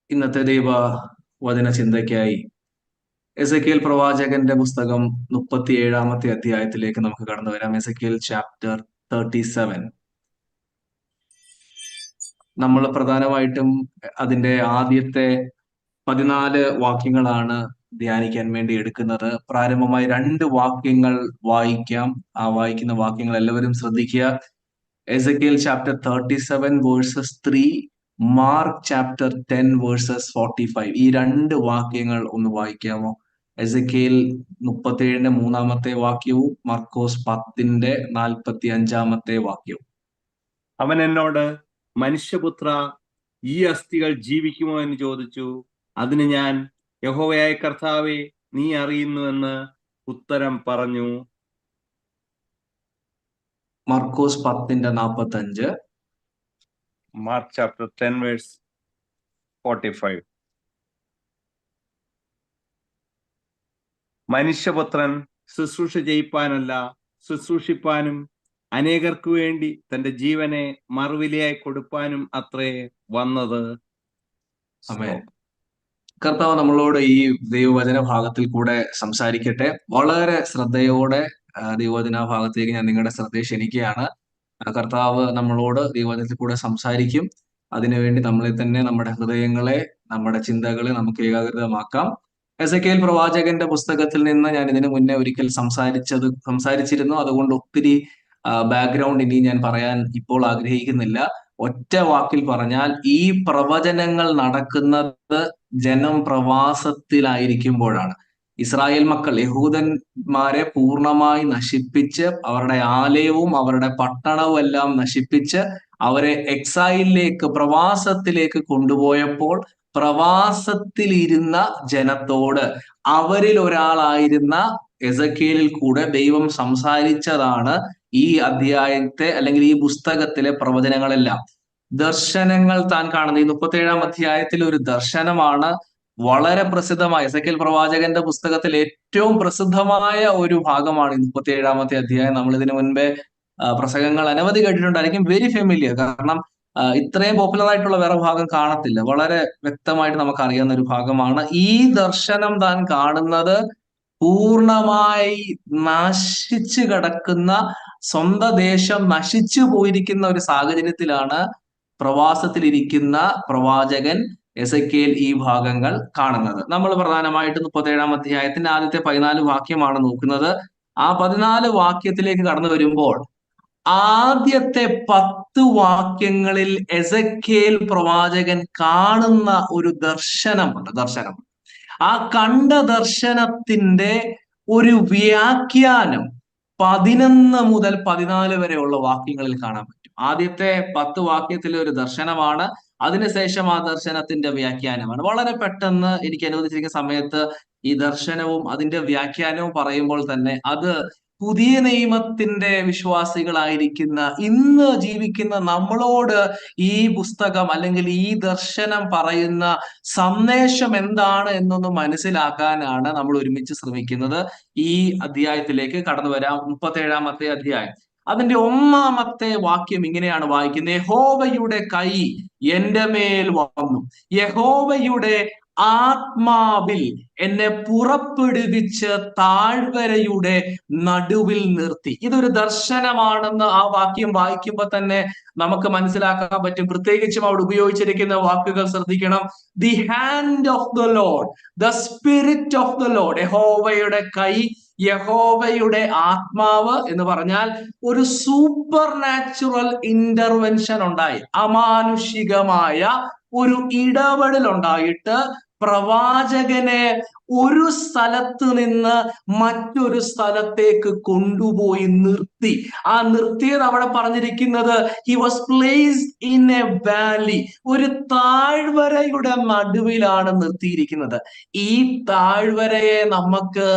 ഇന്നത്തെ ദൈവ വചന ചിന്തയ്ക്കായി എസെക്കിയേൽ പ്രവാചകന്റെ പുസ്തകം 37-ാമത്തെ അധ്യായത്തിലേക്ക് നമുക്ക് കടന്നു വരാം. Ezekiel chapter 37. നമ്മൾ പ്രധാനമായിട്ടും അതിന്റെ ആദ്യത്തെ 14 വാക്യങ്ങളാണ് ധ്യാനിക്കാൻ വേണ്ടി എടുക്കുന്നത്. പ്രാരംഭമായി 2 വാക്യങ്ങൾ വായിക്കാം. ആ വായിക്കുന്ന വാക്യങ്ങൾ എല്ലാവരും ശ്രദ്ധിക്കുക. Ezekiel chapter 37 versus 3, mark chapter 10 versus 45. ഈ 2 വാക്യങ്ങൾ ഒന്ന് വായിക്കാമോ? എസെക്കിയേൽ 37-ന്റെ 3-ാമത്തെ വാക്യവും മർക്കോസ് 10-ന്റെ 45-ാമത്തെ വാക്യവും. അവൻ എന്നോട്, മനുഷ്യപുത്ര, ഈ അസ്ഥികൾ ജീവിക്കുമോ എന്ന് ചോദിച്ചു. അതിന് ഞാൻ, യഹോവയായ കർത്താവേ, നീ അറിയുന്നുവെന്ന് ഉത്തരം പറഞ്ഞു. മർക്കോസ് 10-ന്റെ 45. Mark chapter 10 verse 45. മനുഷ്യപുത്രൻ ശുശ്രൂഷ ചെയ്യിപ്പാനല്ല, ശുശ്രൂഷിപ്പാനും അനേകർക്ക് വേണ്ടി തന്റെ ജീവനെ മറുവിലയായി കൊടുപ്പാനും അത്രേ വന്നത്. ആമേൻ. കർത്താവ് നമ്മളോട് ഈ ദൈവവചന ഭാഗത്തിൽ കൂടെ സംസാരിക്കട്ടെ. വളരെ ശ്രദ്ധയോടെ ദൈവവചന ഭാഗത്തേക്ക് ഞാൻ നിങ്ങളുടെ ശ്രദ്ധയെ ക്ഷണിക്കുകയാണ്. കർത്താവ് നമ്മളോട് ദൈവവചനത്തിൽ കൂടെ സംസാരിക്കും. അതിനുവേണ്ടി നമ്മളെ തന്നെ, നമ്മുടെ ഹൃദയങ്ങളെ, നമ്മുടെ ചിന്തകളെ നമുക്ക് ഏകാഗ്രതമാക്കാം. എസെക്കിയേൽ പ്രവാചകന്റെ പുസ്തകത്തിൽ നിന്ന് ഞാൻ ഇതിനു മുന്നേ ഒരിക്കൽ സംസാരിച്ചിരുന്നു. അതുകൊണ്ട് ഒത്തിരി ബാക്ക്ഗ്രൗണ്ട് ഇനി ഞാൻ പറയാൻ ഇപ്പോൾ ആഗ്രഹിക്കുന്നില്ല. ഒറ്റ വാക്കിൽ പറഞ്ഞാൽ, ഈ പ്രവചനങ്ങൾ നടക്കുന്നത് ജനം പ്രവാസത്തിലായിരിക്കുമ്പോഴാണ്. ഇസ്രായേൽ മക്കൾ, യഹൂദന്മാരെ പൂർണ്ണമായി നശിപ്പിച്ച്, അവരുടെ ആലയവും അവരുടെ പട്ടണവും എല്ലാം നശിപ്പിച്ച് അവരെ എക്സൈലിലേക്ക്, പ്രവാസത്തിലേക്ക് കൊണ്ടുപോയപ്പോൾ പ്രവാസത്തിലിരുന്ന ജനത്തോട് അവരിൽ ഒരാളായിരുന്ന എസെക്കിയേലിൽ കൂടെ ദൈവം സംസാരിച്ചതാണ് ഈ അധ്യായത്തെ അല്ലെങ്കിൽ ഈ പുസ്തകത്തിലെ പ്രവചനങ്ങളെല്ലാം. ദർശനങ്ങൾ താൻ കാണുന്നത് ഈ 37-ാം അധ്യായത്തിൽ ഒരു ദർശനമാണ്. വളരെ പ്രസിദ്ധമായ എസെക്കിയേൽ പ്രവാചകന്റെ പുസ്തകത്തിൽ ഏറ്റവും പ്രസിദ്ധമായ ഒരു ഭാഗമാണ് ഈ 37-ാമത്തെ അധ്യായം. നമ്മൾ ഇതിനു മുൻപേ പ്രസംഗങ്ങൾ അനവധി കേട്ടിട്ടുണ്ടായിരിക്കും. Very familiar. കാരണം ഇത്രയും പോപ്പുലർ ആയിട്ടുള്ള വേറെ ഭാഗം കാണത്തില്ല. വളരെ വ്യക്തമായിട്ട് നമുക്ക് അറിയാവുന്ന ഒരു ഭാഗമാണ്. ഈ ദർശനം താൻ കാണുന്നത് പൂർണ്ണമായി നശിച്ചു കിടക്കുന്ന, സ്വന്തം ദേശം നശിച്ചു പോയിരിക്കുന്ന ഒരു സാഹചര്യത്തിലാണ് പ്രവാസത്തിലിരിക്കുന്ന പ്രവാചകൻ എസെക്കിയേൽ ഈ ഭാഗങ്ങൾ കാണുന്നത്. നമ്മൾ പ്രധാനമായിട്ട് 37-ാം അധ്യായത്തിന്റെ ആദ്യത്തെ 14 വാക്യമാണ് നോക്കുന്നത്. ആ 14 വാക്യത്തിലേക്ക് കടന്നു വരുമ്പോൾ ആദ്യത്തെ 10 വാക്യങ്ങളിൽ എസെക്കിയേൽ പ്രവാചകൻ കാണുന്ന ഒരു ദർശനമുണ്ട്. ആ കണ്ട ദർശനത്തിന്റെ ഒരു വ്യാഖ്യാനം 11 മുതൽ 14 വരെയുള്ള വാക്യങ്ങളിൽ കാണാൻ പറ്റും. ആദ്യത്തെ 10 വാക്യത്തിലെ ഒരു ദർശനമാണ്, അതിനുശേഷം ആ ദർശനത്തിന്റെ വ്യാഖ്യാനമാണ്. വളരെ പെട്ടെന്ന് എനിക്ക് അനുവദിച്ചിരിക്കുന്ന സമയത്ത് ഈ ദർശനവും അതിന്റെ വ്യാഖ്യാനവും പറയുമ്പോൾ തന്നെ അത് പുതിയ നിയമത്തിന്റെ വിശ്വാസികളായിരിക്കുന്ന ഇന്ന് ജീവിക്കുന്ന നമ്മളോട് ഈ പുസ്തകം അല്ലെങ്കിൽ ഈ ദർശനം പറയുന്ന സന്ദേശം എന്താണ് എന്നൊന്ന് മനസ്സിലാക്കാനാണ് നമ്മൾ ഒരുമിച്ച് ശ്രമിക്കുന്നത്. ഈ അധ്യായത്തിലേക്ക് കടന്നു വരാം. 37-ാമത്തെ അധ്യായം, അതിന്റെ 1-ാമത്തെ വാക്യം ഇങ്ങനെയാണ് വായിക്കുന്നത്: യഹോവയുടെ കൈ എന്റെ മേൽ വന്നു, യഹോവയുടെ ആത്മാവിൽ എന്നെ പുറപ്പെടുവിച്ച് താഴ്വരയുടെ നടുവിൽ നിർത്തി. ഇതൊരു ദർശനമാണെന്ന് ആ വാക്യം വായിക്കുമ്പോൾ തന്നെ നമുക്ക് മനസ്സിലാക്കാൻ പറ്റും. പ്രത്യേകിച്ചും അവിടെ ഉപയോഗിച്ചിരിക്കുന്ന വാക്കുകൾ ശ്രദ്ധിക്കണം. The hand of the Lord, the spirit of the Lord. യഹോവയുടെ കൈ, യഹോവയുടെ ആത്മാവ് എന്ന് പറഞ്ഞാൽ ഒരു സൂപ്പർ നാച്ചുറൽ ഇന്റർവെൻഷൻ ഉണ്ടായി, അമാനുഷികമായ ഒരു ഇടപെടൽ ഉണ്ടായിട്ട് പ്രവാചകനെ ഒരു സ്ഥലത്ത് നിന്ന് മറ്റൊരു സ്ഥലത്തേക്ക് കൊണ്ടുപോയി നിർത്തി. ആ നിർത്തിയത് അവിടെ പറഞ്ഞിരിക്കുന്നത് he was placed in A Valley, ഒരു താഴ്വരയുടെ നടുവിലാണ് നിർത്തിയിരിക്കുന്നത്. ഈ താഴ്വരയെ നമുക്ക്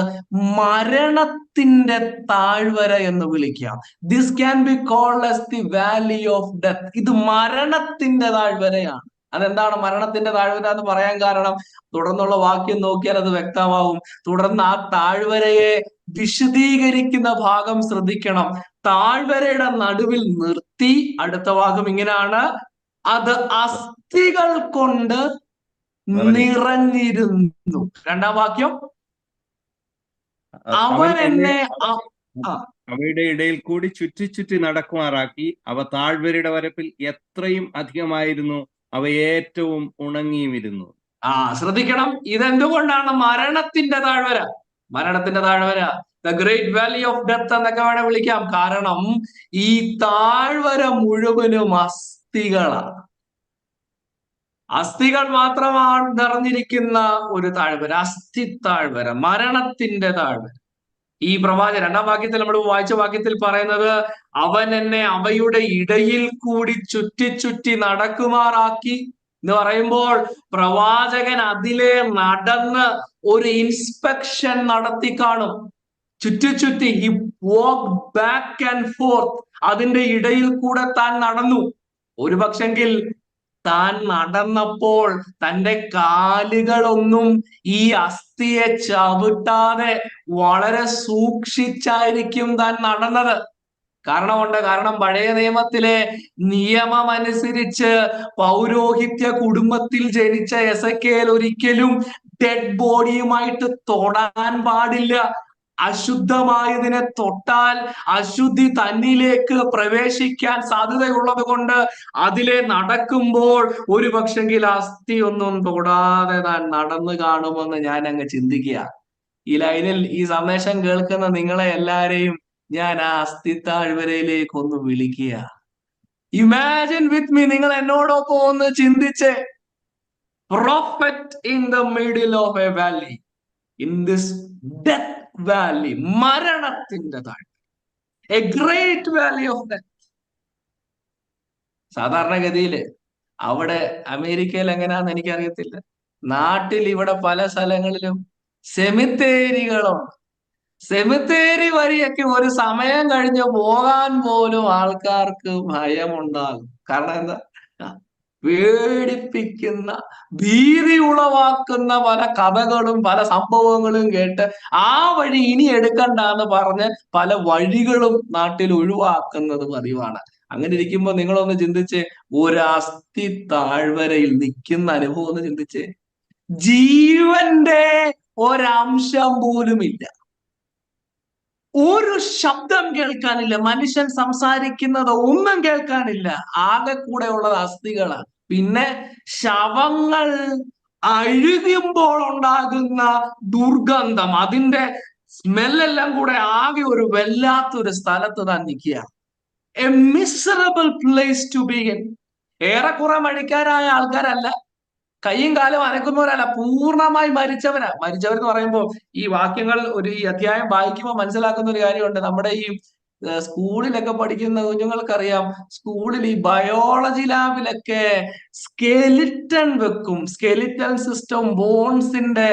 മരണത്തിന്റെ താഴ്വര എന്ന് വിളിക്കാം. This can be called as the valley of death. ഇത് മരണത്തിന്റെ താഴ്വരയാണ്. അതെന്താണ് മരണത്തിന്റെ താഴ്വര എന്ന് പറയാൻ കാരണം? തുടർന്നുള്ള വാക്യം നോക്കിയാൽ അത് വ്യക്തമാവും. തുടർന്ന് ആ താഴ്വരയെ വിശദീകരിക്കുന്ന ഭാഗം ശ്രദ്ധിക്കണം. താഴ്വരയുടെ നടുവിൽ നിർത്തി. അടുത്ത ഭാഗം ഇങ്ങനെയാണ്: അത് അസ്ഥികൾ കൊണ്ട് നിറഞ്ഞിരുന്നു. രണ്ടാം വാക്യം, അവൻ എന്നെ അവയുടെ ഇടയിൽ കൂടി ചുറ്റി ചുറ്റി നടക്കുമാറാക്കി. അവ താഴ്വരയുടെ വരപ്പിൽ എത്രയും അധികമായിരുന്നു, അവ ഏറ്റവും ഉണങ്ങിയുമിരുന്നു. ശ്രദ്ധിക്കണം, ഇതെന്തുകൊണ്ടാണ് മരണത്തിന്റെ താഴ്വര? മരണത്തിന്റെ താഴ്വര, the great valley of death എന്നൊക്കെ വേണേ വിളിക്കാം. കാരണം ഈ താഴ്വര മുഴുവനും അസ്ഥികളാണ്. അസ്ഥികൾ മാത്രമാണ് നിറഞ്ഞിരിക്കുന്ന ഒരു താഴ്വര, അസ്ഥി താഴ്വര, മരണത്തിന്റെ താഴ്വര. ഈ പ്രവാചകൻ രണ്ടാം വാക്യത്തിൽ, നമ്മൾ വായിച്ച വാക്യത്തിൽ പറയുന്നത്, അവൻ എന്നെ അവയുടെ ഇടയിൽ കൂടി ചുറ്റി ചുറ്റി നടക്കുമാറാക്കി എന്ന് പറയുമ്പോൾ പ്രവാചകൻ അതിലെ നടന്ന് ഒരു ഇൻസ്പെക്ഷൻ നടത്തി കാണും. ചുറ്റി ചുറ്റി he walk back and fourth, അതിന്റെ ഇടയിൽ കൂടെ താൻ നടന്നു. ഒരു പക്ഷെങ്കിൽ താൻ നടന്നപ്പോൾ തന്റെ കാലുകളൊന്നും ഈ അസ്ഥിയെ ചവിട്ടാതെ വളരെ സൂക്ഷിച്ചായിരിക്കും താൻ നടന്നത്. കാരണം പഴയ നിയമത്തിലെ നിയമം അനുസരിച്ച് പൗരോഹിത്യ കുടുംബത്തിൽ ജനിച്ച എസെക്കിയേൽ ഒരിക്കലും ഡെഡ് ബോഡിയുമായിട്ട് തൊടാൻ പാടില്ല. അശുദ്ധമായതിനെ തൊട്ടാൽ അശുദ്ധി തന്നിലേക്ക് പ്രവേശിക്കാൻ സാധ്യതയുള്ളത് കൊണ്ട് അതിലെ നടക്കുമ്പോൾ ഒരു പക്ഷെങ്കിൽ അസ്ഥി ഒന്നും തൊടാതെ താൻ നടന്നു കാണുമെന്ന് ഞാൻ അങ്ങ് ചിന്തിക്കുക. ഈ ലൈനിൽ ഈ സന്ദേശം കേൾക്കുന്ന നിങ്ങളെ എല്ലാരെയും ഞാൻ ആ അസ്ഥി താഴ്വരയിലേക്ക് ഒന്ന് വിളിക്കുക. ഇമാജിൻ വിത്ത് മീ, നിങ്ങൾ എന്നോടൊപ്പം ഒന്ന് ചിന്തിച്ച്, prophet in the middle of a valley, in this death valley, മരണത്തിന്റെ താഴ്വര, a great valley of death. സാധാരണഗതിയില് അവിടെ അമേരിക്കയിൽ എങ്ങനെയാന്ന് എനിക്കറിയത്തില്ല, നാട്ടിൽ ഇവിടെ പല സ്ഥലങ്ങളിലും സെമിത്തേരികളുണ്ട്. സെമിത്തേരി വഴിയൊക്കെ ഒരു സമയം കഴിഞ്ഞ് പോകാൻ പോലും ആൾക്കാർക്ക് ഭയമുണ്ടാകും. കാരണം എന്താ? പേടിപ്പിക്കുന്ന, ഭീതി ഉളവാക്കുന്ന പല കഥകളും പല സംഭവങ്ങളും കേട്ട് ആ വഴി ഇനി എടുക്കണ്ടെന്ന് പറഞ്ഞ് പല വഴികളും നാട്ടിൽ ഒഴിവാക്കുന്നത് പതിവാണ്. അങ്ങനെ ഇരിക്കുമ്പോ നിങ്ങളൊന്ന് ചിന്തിച്ച്, ഒരു അസ്ഥി താഴ്വരയിൽ നിൽക്കുന്ന അനുഭവം ഒന്ന് ചിന്തിച്ച്, ജീവന്റെ ഒരംശം പോലും ഇല്ല, ഒരു ശബ്ദം കേൾക്കാനില്ല, മനുഷ്യൻ സംസാരിക്കുന്നത് ഒന്നും കേൾക്കാനില്ല, ആകെ കൂടെ ഉള്ളത് അസ്ഥികളാണ്. പിന്നെ ശവങ്ങൾ അഴുകുമ്പോൾ ഉണ്ടാകുന്ന ദുർഗന്ധം, അതിന്റെ സ്മെല്ലെല്ലാം കൂടെ ആകെ ഒരു വല്ലാത്തൊരു സ്ഥലത്ത് താൻ നിൽക്കുക. A miserable place to be in. ഏറെക്കുറെ മഴിക്കാരായ ആൾക്കാരല്ല, കൈയും കാലും അനക്കുന്നവരല്ല, പൂർണ്ണമായി മരിച്ചവരെന്ന് പറയുമ്പോൾ ഈ വാക്യങ്ങൾ ഈ അധ്യായം വായിക്കുമ്പോൾ മനസ്സിലാക്കുന്ന ഒരു കാര്യമുണ്ട്. നമ്മുടെ ഈ സ്കൂളിലൊക്കെ പഠിക്കുന്ന കുഞ്ഞുങ്ങൾക്കറിയാം, സ്കൂളിൽ ഈ ബയോളജി ലാബിലൊക്കെ സ്കെലിറ്റൺ വെക്കും, സ്കെലിറ്റൽ സിസ്റ്റം, ബോൺസിന്റെ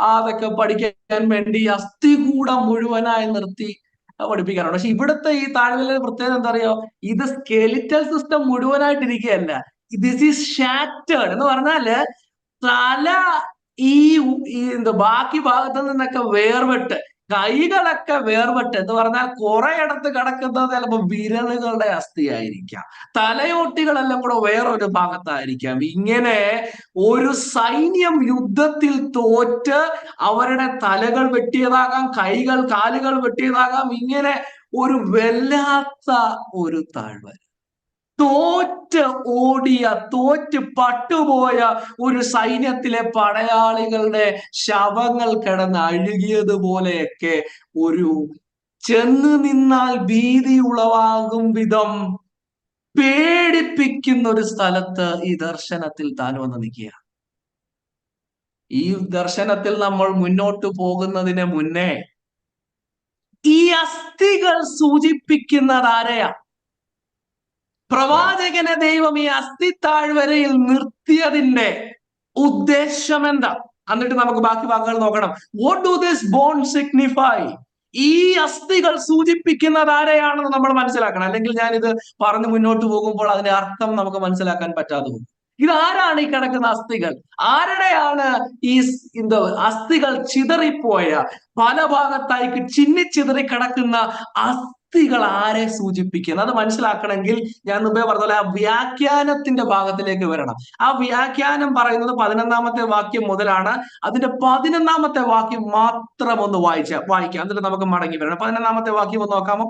അതൊക്കെ പഠിക്കാൻ വേണ്ടി അസ്ഥികൂടം മുഴുവനായി നിർത്തി പഠിപ്പിക്കാറുണ്ട്. പക്ഷെ ഇവിടുത്തെ ഈ താഴ്വരയിലെ പ്രത്യേകത എന്താ അറിയോ? ഇത് സ്കെലിറ്റൽ സിസ്റ്റം മുഴുവനായിട്ടിരിക്കുകയല്ല, ദിസ് ഈസ് ഷാറ്റേഡ് എന്ന് പറഞ്ഞാല് തല ഈ ബാക്കി ഭാഗത്തു നിന്നൊക്കെ വേർപെട്ട്, കൈകളൊക്കെ വേർപെട്ട് എന്ന് പറഞ്ഞാൽ കുറെ ഇടത്ത് കിടക്കുന്നത് ചിലപ്പോൾ വിരലുകളുടെ അസ്ഥിയായിരിക്കാം, തലയോട്ടികളെല്ലാം കൂടെ വേറൊരു ഭാഗത്തായിരിക്കാം. ഇങ്ങനെ ഒരു സൈന്യം യുദ്ധത്തിൽ തോറ്റ് അവരുടെ തലകൾ വെട്ടിയതാകാം, കൈകൾ കാലുകൾ വെട്ടിയതാകാം. ഇങ്ങനെ ഒരു വല്ലാത്ത ഒരു താഴ്വര, തോറ്റ് ഓടിയ, തോറ്റ് പട്ടുപോയ ഒരു സൈന്യത്തിലെ പടയാളികളുടെ ശവങ്ങൾ കിടന്ന് അഴുകിയതുപോലെയൊക്കെ ഒരു ചെന്ന് നിന്നാൽ ഭീതി ഉളവാകും വിധം പേടിപ്പിക്കുന്ന ഒരു സ്ഥലത്ത് ഈ ദർശനത്തിൽ താൻ വന്ന് നിൽക്കുക. ഈ ദർശനത്തിൽ നമ്മൾ മുന്നോട്ട് പോകുന്നതിന് മുന്നേ ഈ അസ്ഥികൾ സൂചിപ്പിക്കുന്നത് ആരെയാ? പ്രവാചകനെ ദൈവം ഈ അസ്ഥി താഴ്വരയിൽ നിർത്തിയതിന്റെ ഉദ്ദേശം എന്താ? എന്നിട്ട് നമുക്ക് ബാക്കി വാക്കുകൾ നോക്കണം. What do this bone signify? ഈ അസ്ഥികൾ സൂചിപ്പിക്കുന്നത് ആരെയാണെന്ന് നമ്മൾ മനസ്സിലാക്കണം. അല്ലെങ്കിൽ ഞാൻ ഇത് പറഞ്ഞു മുന്നോട്ട് പോകുമ്പോൾ അതിന്റെ അർത്ഥം നമുക്ക് മനസ്സിലാക്കാൻ പറ്റാതെ പോകും. ഇതാരാണ് ഈ കിടക്കുന്ന അസ്ഥികൾ? ആരുടെയാണ് ഈ അസ്ഥികൾ ചിതറിപ്പോയ, പല ഭാഗത്തായി ചിന്നിച്ചിതറി കിടക്കുന്ന അസ്ഥികൾ ആരെ സൂചിപ്പിക്കുന്നത് അത് മനസ്സിലാക്കണമെങ്കിൽ ഞാൻ മുമ്പേ പറഞ്ഞ പോലെ ആ വ്യാഖ്യാനത്തിന്റെ ഭാഗത്തിലേക്ക് വരണം. ആ വ്യാഖ്യാനം പറയുന്നത് 11ാമത്തെ വാക്യം മുതലാണ്. അതിന്റെ 11ാമത്തെ വാക്യം മാത്രം ഒന്ന് വായിക്കാം, എന്നിട്ട് നമുക്ക് മടങ്ങി വരണം. 11ാമത്തെ വാക്യം ഒന്ന് നോക്കാമോ?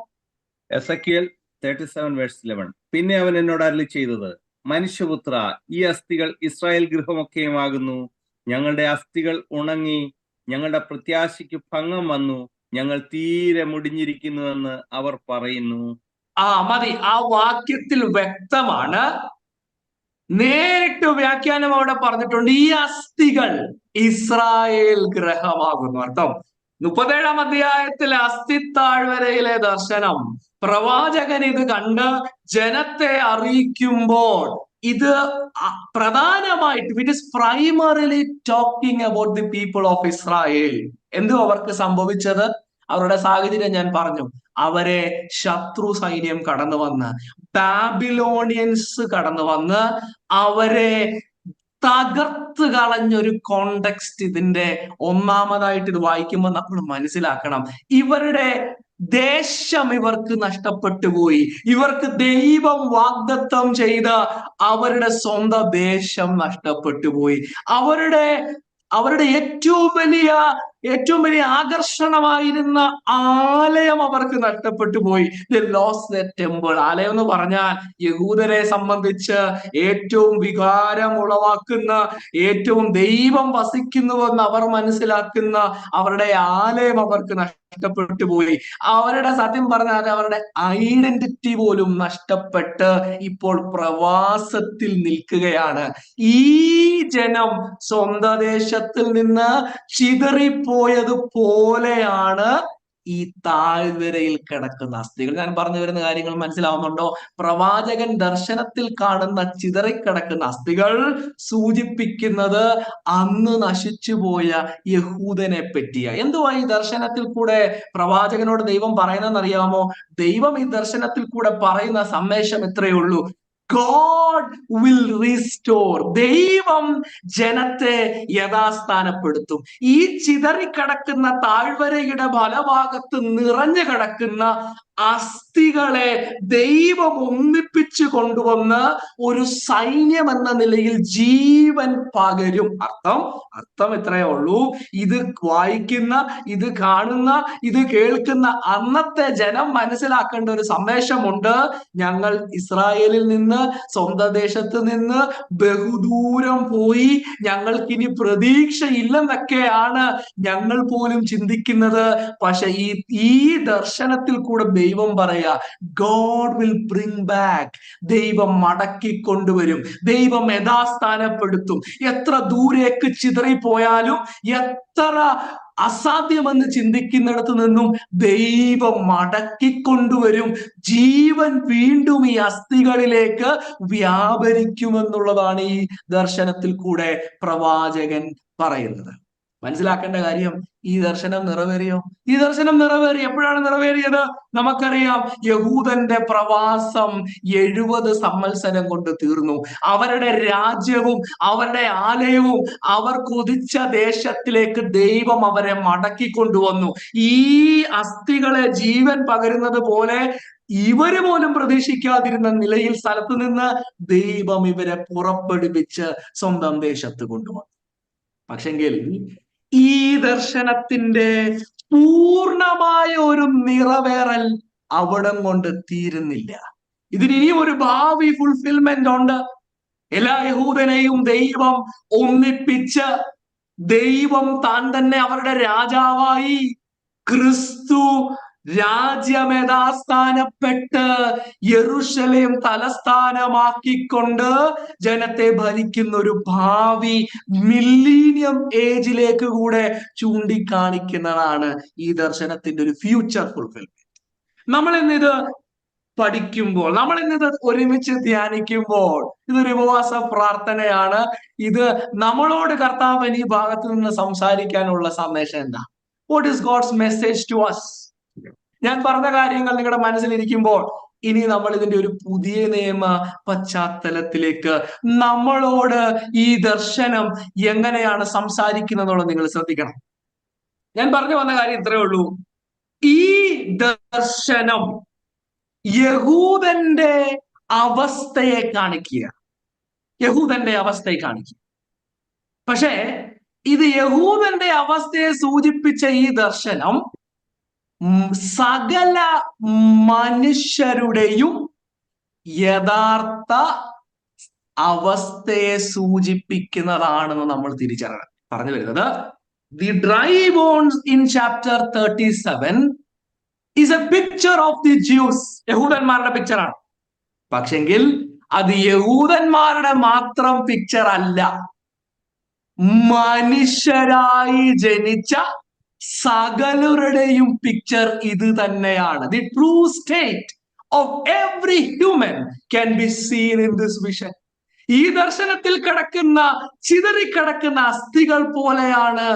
എസെക്കിയേൽ 37:11. പിന്നെ അവൻ എന്നോട് അരുളി ചെയ്തത്, മനുഷ്യപുത്ര, ഈ അസ്ഥികൾ ഇസ്രായേൽ ഗൃഹമൊക്കെയുമാകുന്നു. ഞങ്ങളുടെ അസ്ഥികൾ ഉണങ്ങി, ഞങ്ങളുടെ പ്രത്യാശയ്ക്ക് ഭംഗം വന്നു, ഞങ്ങൾ തീരെ മുടിഞ്ഞിരിക്കുന്നുവെന്ന് അവർ പറയുന്നു. മതി. ആ വാക്യത്തിൽ വ്യക്തമാണ്. നേരിട്ട് വ്യാഖ്യാനം അവിടെ പറഞ്ഞിട്ടുണ്ട്, ഈ അസ്ഥികൾ ഇസ്രായേൽ ഗ്രഹമാകുന്നു. അർത്ഥം 37ാം അധ്യായത്തിലെ അസ്ഥിത്താഴ്വരയിലെ ദർശനം പ്രവാചകൻ ഇത് കണ്ട് ജനത്തെ അറിയിക്കുമ്പോൾ ഇത് പ്രധാനമായിട്ട് it is primarily talking about the people of Israel. എന്തു അവർക്ക് സംഭവിച്ചത്? അവരുടെ സാഹചര്യം ഞാൻ പറഞ്ഞു. അവരെ ശത്രു സൈന്യം കടന്നു വന്ന്, ബാബിലോണിയൻസ് കടന്നു വന്ന് അവരെ തകർത്ത് കളഞ്ഞൊരു കോണ്ടെക്സ്റ്റ് ഇതിന്റെ ഒന്നാമതായിട്ട് ഇത് വായിക്കുമ്പോൾ നമ്മൾ മനസ്സിലാക്കണം. ഇവരുടെ ദേശം ഇവർക്ക് നഷ്ടപ്പെട്ടു പോയി. ഇവർക്ക് ദൈവം വാഗ്ദത്തം ചെയ്ത അവരുടെ സ്വന്തം ദേശം നഷ്ടപ്പെട്ടു പോയി. അവരുടെ ഏറ്റവും വലിയ ആകർഷണമായിരുന്ന ആലയം അവർക്ക് നഷ്ടപ്പെട്ടു പോയി. They lost their temple. ആലയം എന്ന് പറഞ്ഞാൽ യഹൂദരെ സംബന്ധിച്ച് ഏറ്റവും വികാരം ഉളവാക്കുന്ന, ഏറ്റവും ദൈവം വസിക്കുന്നുവെന്ന് അവർ മനസ്സിലാക്കുന്ന അവരുടെ ആലയം അവർക്ക് നഷ്ടപ്പെട്ടു പോയി. അവരുടെ, സത്യം പറഞ്ഞാൽ അവരുടെ ഐഡന്റിറ്റി പോലും നഷ്ടപ്പെട്ട് ഇപ്പോൾ പ്രവാസത്തിൽ നിൽക്കുകയാണ്. ഈ ജനം സ്വന്തം ദേശത്തിൽ നിന്ന് ചിതറിപ്പോയതുപോലെയാണ് ഈ താഴ്വരയിൽ കിടക്കുന്ന അസ്ഥികൾ. ഞാൻ പറഞ്ഞു വരുന്ന കാര്യങ്ങൾ മനസ്സിലാവുന്നുണ്ടോ? പ്രവാചകൻ ദർശനത്തിൽ കാണുന്ന ചിതറിക്കിടക്കുന്ന അസ്ഥികൾ സൂചിപ്പിക്കുന്നത് അന്ന് നശിച്ചുപോയ യഹൂദനെ പറ്റിയ. എന്തുവാ ഈ ദർശനത്തിൽ കൂടെ പ്രവാചകനോട് ദൈവം പറയുന്നതെന്ന് അറിയാമോ? ദൈവം ഈ ദർശനത്തിൽ കൂടെ പറയുന്ന സന്ദേശം ഇത്രയേ ഉള്ളൂ: God will restore. ദൈവം ജനത്തെ യഥാസ്ഥാനപ്പെടുത്തും. ഈ ചിതറിക്കിടക്കുന്ന താഴ്വരയുടെ ഫലഭാഗത്ത് നിറഞ്ഞു കിടക്കുന്ന അസ്ഥികളെ ദൈവം ഒന്നിപ്പിച്ചു കൊണ്ടുവന്ന് ഒരു സൈന്യം എന്ന നിലയിൽ ജീവൻ പകരും. അർത്ഥം ഇത്രയേ ഉള്ളൂ. ഇത് വായിക്കുന്ന, ഇത് കാണുന്ന, ഇത് കേൾക്കുന്ന അന്നത്തെ ജനം മനസ്സിലാക്കേണ്ട ഒരു സന്ദേശമുണ്ട്. ഞങ്ങൾ ഇസ്രായേലിൽ നിന്ന്, സ്വന്തം ദേശത്ത് നിന്ന് ബഹുദൂരം പോയി, ഞങ്ങൾക്കിനി പ്രതീക്ഷയില്ലെന്നൊക്കെയാണ് ഞങ്ങൾ പോലും ചിന്തിക്കുന്നത്. പക്ഷെ ഈ ദർശനത്തിൽ കൂടെ ദൈവം പറയാ, God will bring back. ദൈവം മടക്കി കൊണ്ടുവരും, ദൈവം യഥാസ്ഥാനപ്പെടുത്തും. എത്ര ദൂരേക്ക് ചിതറിപ്പോയാലും, എത്ര അസാധ്യമെന്ന് ചിന്തിക്കുന്നിടത്ത് നിന്നും ദൈവം മടക്കിക്കൊണ്ടുവരും. ജീവൻ വീണ്ടും ഈ അസ്ഥികളിലേക്ക് വ്യാപരിക്കുമെന്നുള്ളതാണ് ഈ ദർശനത്തിൽ കൂടെ പ്രവാചകൻ പറയുന്നത്. മനസ്സിലാക്കേണ്ട കാര്യം, ഈ ദർശനം നിറവേറിയോ? ഈ ദർശനം നിറവേറി. എപ്പോഴാണ് നിറവേറിയത്? നമുക്കറിയാം, യഹൂദന്റെ പ്രവാസം 70 സംവത്സരം കൊണ്ട് തീർന്നു. അവരുടെ രാജ്യവും അവരുടെ ആലയവും അവർ കൊതിച്ച ദേശത്തിലേക്ക് ദൈവം അവരെ മടക്കിക്കൊണ്ടുവന്നു. ഈ അസ്ഥികളെ ജീവൻ പകരുന്നത് പോലെ ഇവര് പോലും പ്രതീക്ഷിക്കാതിരുന്ന നിലയിൽ സ്ഥലത്ത് നിന്ന് ദൈവം ഇവരെ പുറപ്പെടുവിച്ച് സ്വന്തം ദേശത്ത് കൊണ്ടുവന്നു. പക്ഷെങ്കിൽ ഈ ദർശനത്തിന്റെ പൂർണമായ ഒരു നിറവേറൽ അവിടം കൊണ്ട് തീരുന്നില്ല. ഇതിന് ഇനിയും ഒരു ഭാവി ഫുൾഫിൽമെന്റ് ഉണ്ട്. എല്ലാ യഹൂദനെയും ദൈവം ഒന്നിപ്പിച്ച്, ദൈവം താൻ തന്നെ അവരുടെ രാജാവായി, ക്രിസ്തു രാജ്യം യഥാസ്ഥാനപ്പെട്ട് യെരൂശലേം തലസ്ഥാനമാക്കിക്കൊണ്ട് ജനത്തെ ഭരിക്കുന്ന ഒരു ഭാവി മില്ലീനിയം ഏജിലേക്ക് കൂടെ ചൂണ്ടിക്കാണിക്കുന്നതാണ് ഈ ദർശനത്തിന്റെ ഒരു ഫ്യൂച്ചർ ഫുൾഫിൽമെന്റ്. നമ്മൾ ഇന്നിത് പഠിക്കുമ്പോൾ, നമ്മൾ ഇന്നിത് ഒരുമിച്ച് ധ്യാനിക്കുമ്പോൾ, ഇതൊരു ഉപവാസ പ്രാർത്ഥനയാണ്. ഇത് നമ്മളോട് കർത്താവ് ഈ ഭാഗത്ത് നിന്ന് സംസാരിക്കാനുള്ള സന്ദേശം എന്താ? What is God's message to us? ഞാൻ പറഞ്ഞ കാര്യങ്ങൾ നിങ്ങളുടെ മനസ്സിലിരിക്കുമ്പോൾ ഇനി നമ്മൾ ഇതിന്റെ ഒരു പുതിയ നിയമ പശ്ചാത്തലത്തിലേക്ക് നമ്മളോട് ഈ ദർശനം എങ്ങനെയാണ് സംസാരിക്കുന്നതെന്നുള്ളത് നിങ്ങൾ ശ്രദ്ധിക്കണം. ഞാൻ പറഞ്ഞു വന്ന കാര്യം ഇത്രയേ ഉള്ളൂ. ഈ ദർശനം യഹൂദന്റെ അവസ്ഥയെ കാണിക്കുക. യഹൂദന്റെ അവസ്ഥയെ കാണിക്കുക. പക്ഷേ ഇത് യഹൂദന്റെ അവസ്ഥയെ സൂചിപ്പിച്ച ഈ ദർശനം സകല മനുഷ്യരുടെയും യഥാർത്ഥ അവസ്ഥയെ സൂചിപ്പിക്കുന്നതാണെന്ന് നമ്മൾ തിരിച്ചറിയണം. പറഞ്ഞു വരുന്നത്, the dry bones in chapter 37 is a picture of the Jews. യഹൂദന്മാരുടെ പിക്ചറാണ്. പക്ഷെങ്കിൽ അത് യഹൂദന്മാരുടെ മാത്രം പിക്ചർ അല്ല, മനുഷ്യരായി ജനിച്ച സകലരുടെയും പിക്ചർ ഇത് തന്നെയാണ്. The true state of every human can be seen in this vision. ഈ ദർശനത്തിൽ കിടക്കുന്ന, ചിതറിക്കിടക്കുന്ന അസ്ഥികൾ പോലെയാണ്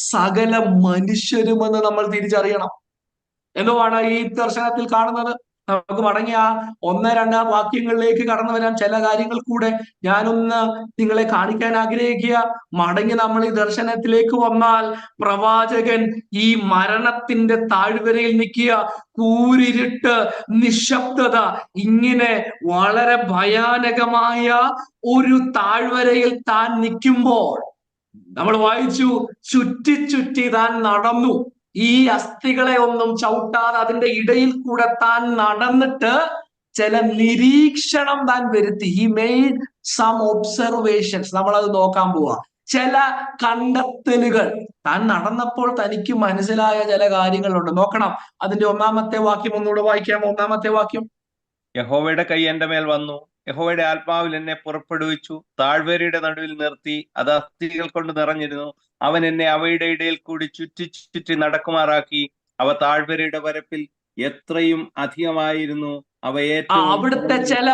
സകല മനുഷ്യരുമെന്ന് നമ്മൾ തിരിച്ചറിയണം. എന്തുവാണ് ഈ ദർശനത്തിൽ കാണുന്നത്? നമുക്ക് മടങ്ങിയ 1-2 വാക്യങ്ങളിലേക്ക് കടന്നു വരാം. ചില കാര്യങ്ങൾ കൂടെ ഞാനൊന്ന് നിങ്ങളെ കാണിക്കാൻ ആഗ്രഹിക്കുക. മടങ്ങി നമ്മൾ ഈ ദർശനത്തിലേക്ക് വന്നാൽ, പ്രവാചകൻ ഈ മരണത്തിന്റെ താഴ്വരയിൽ നിൽക്കുക, കൂരിരുട്ട്, നിശബ്ദത, ഇങ്ങനെ വളരെ ഭയാനകമായ ഒരു താഴ്വരയിൽ താൻ നിൽക്കുമ്പോൾ നമ്മൾ വായിച്ചു, ചുറ്റി ചുറ്റി താൻ നടന്നു. ഈ അസ്ഥികളെ ഒന്നും ചവിട്ടാതെ അതിന്റെ ഇടയിൽ കൂടെ താൻ നടന്നിട്ട് ചില നിരീക്ഷണം താൻ വരുത്തി. He made some observations. നമ്മളത് നോക്കാൻ പോവാ. ചില കണ്ടെത്തലുകൾ താൻ നടന്നപ്പോൾ തനിക്ക് മനസ്സിലായ ചില കാര്യങ്ങളുണ്ട്. നോക്കണം. അതിന്റെ 1-ാമത്തെ വാക്യം ഒന്നുകൂടെ വായിക്കാം. 1-ാമത്തെ വാക്യം. യഹോവയുടെ കൈ എന്റെ മേൽ വന്നു, യഹോവയുടെ ആത്മാവിൽ എന്നെ പുറപ്പെടുവിച്ചു, താഴ്വരയുടെ നടുവിൽ നിർത്തി, അത് അസ്ഥികൾ കൊണ്ട് നിറഞ്ഞിരുന്നു. അവൻ എന്നെ അവയുടെ ഇടയിൽ കൂടി ചുറ്റി ചുറ്റി നടക്കുമാറാക്കി. അവ താഴ്വരയുടെ പരപ്പിൽ എത്രയും അധികമായിരുന്നു. അവ ഏറ്റവും അവിടുത്തെ ചില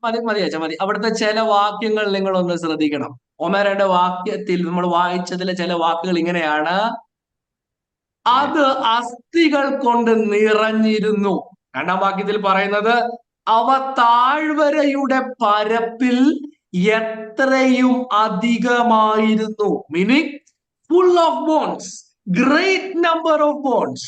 മതി. അവിടുത്തെ ചില വാക്യങ്ങൾ നിങ്ങളൊന്ന് ശ്രദ്ധിക്കണം. 1-2 വാക്യത്തിൽ നമ്മൾ വായിച്ചതിലെ ചില വാക്കുകൾ ഇങ്ങനെയാണ്: അത് അസ്ഥികൾ കൊണ്ട് നിറഞ്ഞിരുന്നു. 2-ാം വാക്യത്തിൽ പറയുന്നത്, അവ താഴ്വരയുടെ പരപ്പിൽ എത്രയും അധികമായിരുന്നു. Meaning full of bones, great number of bones.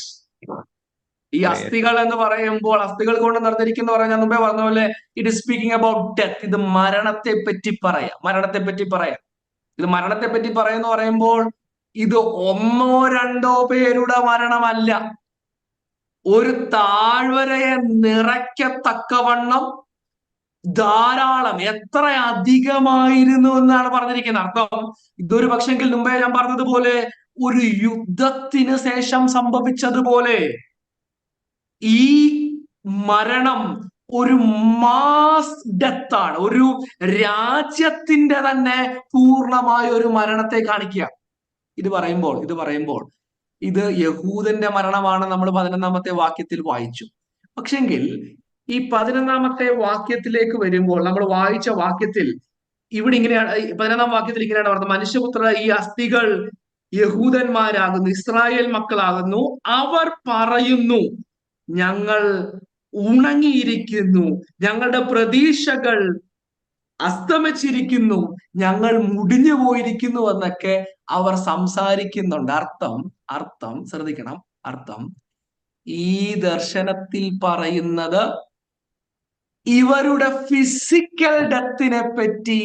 ഈ അസ്ഥികൾ എന്ന് പറയുമ്പോൾ, അസ്ഥികൾ കൊണ്ട് നിറഞ്ഞിരിക്കുന്ന പറഞ്ഞാൽ മുമ്പേ പറഞ്ഞ പോലെ, it is speaking about death. ഇത് മരണത്തെ പറ്റി പറയാം. ഇത് മരണത്തെ പറ്റി പറയാന്ന് പറയുമ്പോൾ ഇത് 1-2 പേരുടെ മരണമല്ല. ഒരു താഴ്വരയെ നിറയ്ക്കത്തക്കവണ്ണം ധാരാളം, എത്ര അധികമായിരുന്നു എന്നാണ് പറഞ്ഞിരിക്കുന്നത്. അർത്ഥം ഇതൊരു പക്ഷെങ്കിൽ മുമ്പേ ഞാൻ പറഞ്ഞതുപോലെ ഒരു യുദ്ധത്തിന് ശേഷം സംഭവിച്ചതുപോലെ ഈ മരണം ഒരു മാസ് ഡെത്ത് ആണ്. ഒരു രാജ്യത്തിന്റെ തന്നെ പൂർണ്ണമായ ഒരു മരണത്തെ കാണിക്കുക. ഇത് പറയുമ്പോൾ ഇത് യഹൂദന്റെ മരണമാണ് നമ്മൾ 11-ാമത്തെ വാക്യത്തിൽ വായിച്ചു. പക്ഷെങ്കിൽ ഈ 11-ാമത്തെ വാക്യത്തിലേക്ക് വരുമ്പോൾ, നമ്മൾ വായിച്ച വാക്യത്തിൽ ഇവിടെ ഇങ്ങനെയാണ്, 11-ാം വാക്യത്തിൽ ഇങ്ങനെയാണ് പറഞ്ഞത്: മനുഷ്യപുത്ര, ഈ അസ്ഥികൾ യഹൂദന്മാരാകുന്നു, ഇസ്രായേൽ മക്കളാകുന്നു. അവർ പറയുന്നു, ഞങ്ങൾ ഉണങ്ങിയിരിക്കുന്നു, ഞങ്ങളുടെ പ്രതീക്ഷകൾ അസ്തമിച്ചിരിക്കുന്നു, ഞങ്ങൾ മുടിഞ്ഞു പോയിരിക്കുന്നു എന്നൊക്കെ അവർ സംസാരിക്കുന്നുണ്ട്. അർത്ഥം ശ്രദ്ധിക്കണം. അർത്ഥം ഈ ദർശനത്തിൽ പറയുന്നത് ഇവരുടെ ഫിസിക്കൽ ഡെത്തിനെ പറ്റി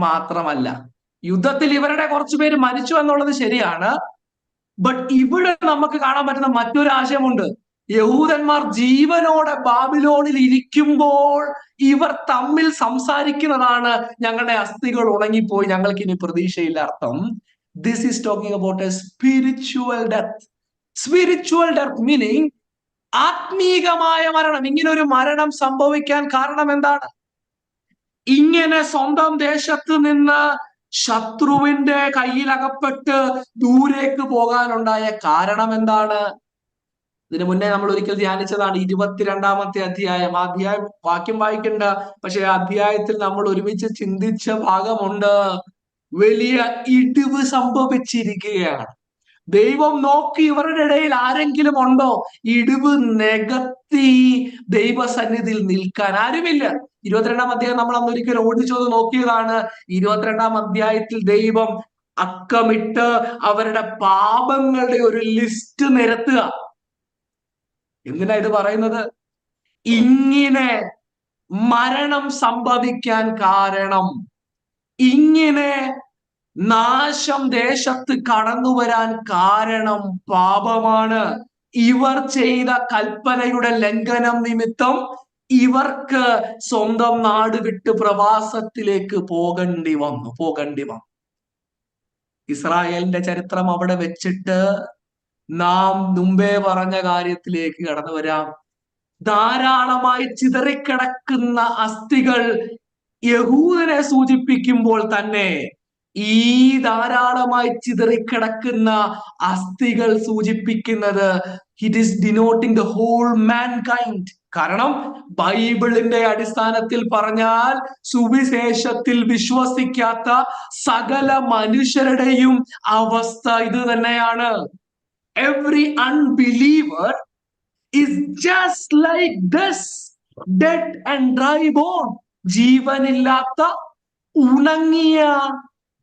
മാത്രമല്ല. യുദ്ധത്തിൽ ഇവരുടെ കുറച്ചുപേര് മരിച്ചു എന്നുള്ളത് ശരിയാണ്. ബട്ട് ഇവിടെ നമുക്ക് കാണാൻ പറ്റുന്ന മറ്റൊരു ആശയമുണ്ട്. യഹൂദന്മാർ ജീവനോടെ ബാബിലോണിൽ ഇരിക്കുമ്പോൾ ഇവർ തമ്മിൽ സംസാരിക്കുന്നതാണ്, ഞങ്ങളുടെ അസ്ഥികൾ ഉണങ്ങിപ്പോയി, ഞങ്ങൾക്ക് ഇനി പ്രതീക്ഷയില്ല. അർത്ഥം, this is talking about a spiritual death. Spiritual death meaning ആത്മീകമായ മരണം. ഇങ്ങനെ ഒരു മരണം സംഭവിക്കാൻ കാരണം എന്താണ്? ഇങ്ങനെ സ്വന്തം ദേശത്ത് നിന്ന് ശത്രുവിന്റെ കയ്യിലകപ്പെട്ട് ദൂരേക്ക് പോകാനുണ്ടായ കാരണം എന്താണ്? ഇതിനു മുന്നേ നമ്മൾ ഒരിക്കൽ ധ്യാനിച്ചതാണ് 22-ാമത്തെ അധ്യായം. വാക്യം വായിക്കണ്ട, പക്ഷെ അധ്യായത്തിൽ നമ്മൾ ഒരുമിച്ച് ചിന്തിച്ച ഭാഗമുണ്ട്. വലിയ ഇടിവ് സംഭവിച്ചിരിക്കുകയാണ്. ദൈവം നോക്കി ഇവരുടെ ഇടയിൽ ആരെങ്കിലും ഉണ്ടോ ഇടിവ് നികത്തി ദൈവസന്നിധിയിൽ നിൽക്കാൻ? ആരുമില്ല. 22-ാം അധ്യായം നമ്മൾ അന്നൊരിക്കൽ ഓടിച്ചത് നോക്കിയതാണ്. 22-ാം അധ്യായത്തിൽ ദൈവം അക്കമിട്ട് അവരുടെ പാപങ്ങളുടെ ഒരു ലിസ്റ്റ് നിരത്തുക. എന്തിനാ ഇത് പറയുന്നത്? ഇങ്ങനെ മരണം സംഭവിക്കാൻ കാരണം, ഇങ്ങനെ നാശം ദേശത്ത് കടന്നു വരാൻ കാരണം പാപമാണ്. ഇവർ ചെയ്ത കൽപ്പനയുടെ ലംഘനം നിമിത്തം ഇവർക്ക് സ്വന്തം നാട് വിട്ട് പ്രവാസത്തിലേക്ക് പോകേണ്ടി വന്നു. ഇസ്രായേലിന്റെ ചരിത്രം അവിടെ വെച്ചിട്ട് നാം മുമ്പേ പറഞ്ഞ കാര്യത്തിലേക്ക് കടന്നു വരാം. ധാരാളമായി ചിതറിക്കിടക്കുന്ന അസ്ഥികൾ യഹൂദനെ സൂചിപ്പിക്കുമ്പോൾ തന്നെ ഈ ധാരാളമായി ചിതറിക്കിടക്കുന്ന അസ്ഥികൾ സൂചിപ്പിക്കുന്നത് it is denoting the whole mankind. കാരണം ബൈബിളിന്റെ അടിസ്ഥാനത്തിൽ പറഞ്ഞാൽ സുവിശേഷത്തിൽ വിശ്വസിക്കാത്ത സകല മനുഷ്യരുടെയും അവസ്ഥ ഇത് തന്നെയാണ്. Every unbeliever is just like this dead and dry bone. ജീവനില്ലാത്ത ഉണങ്ങിയ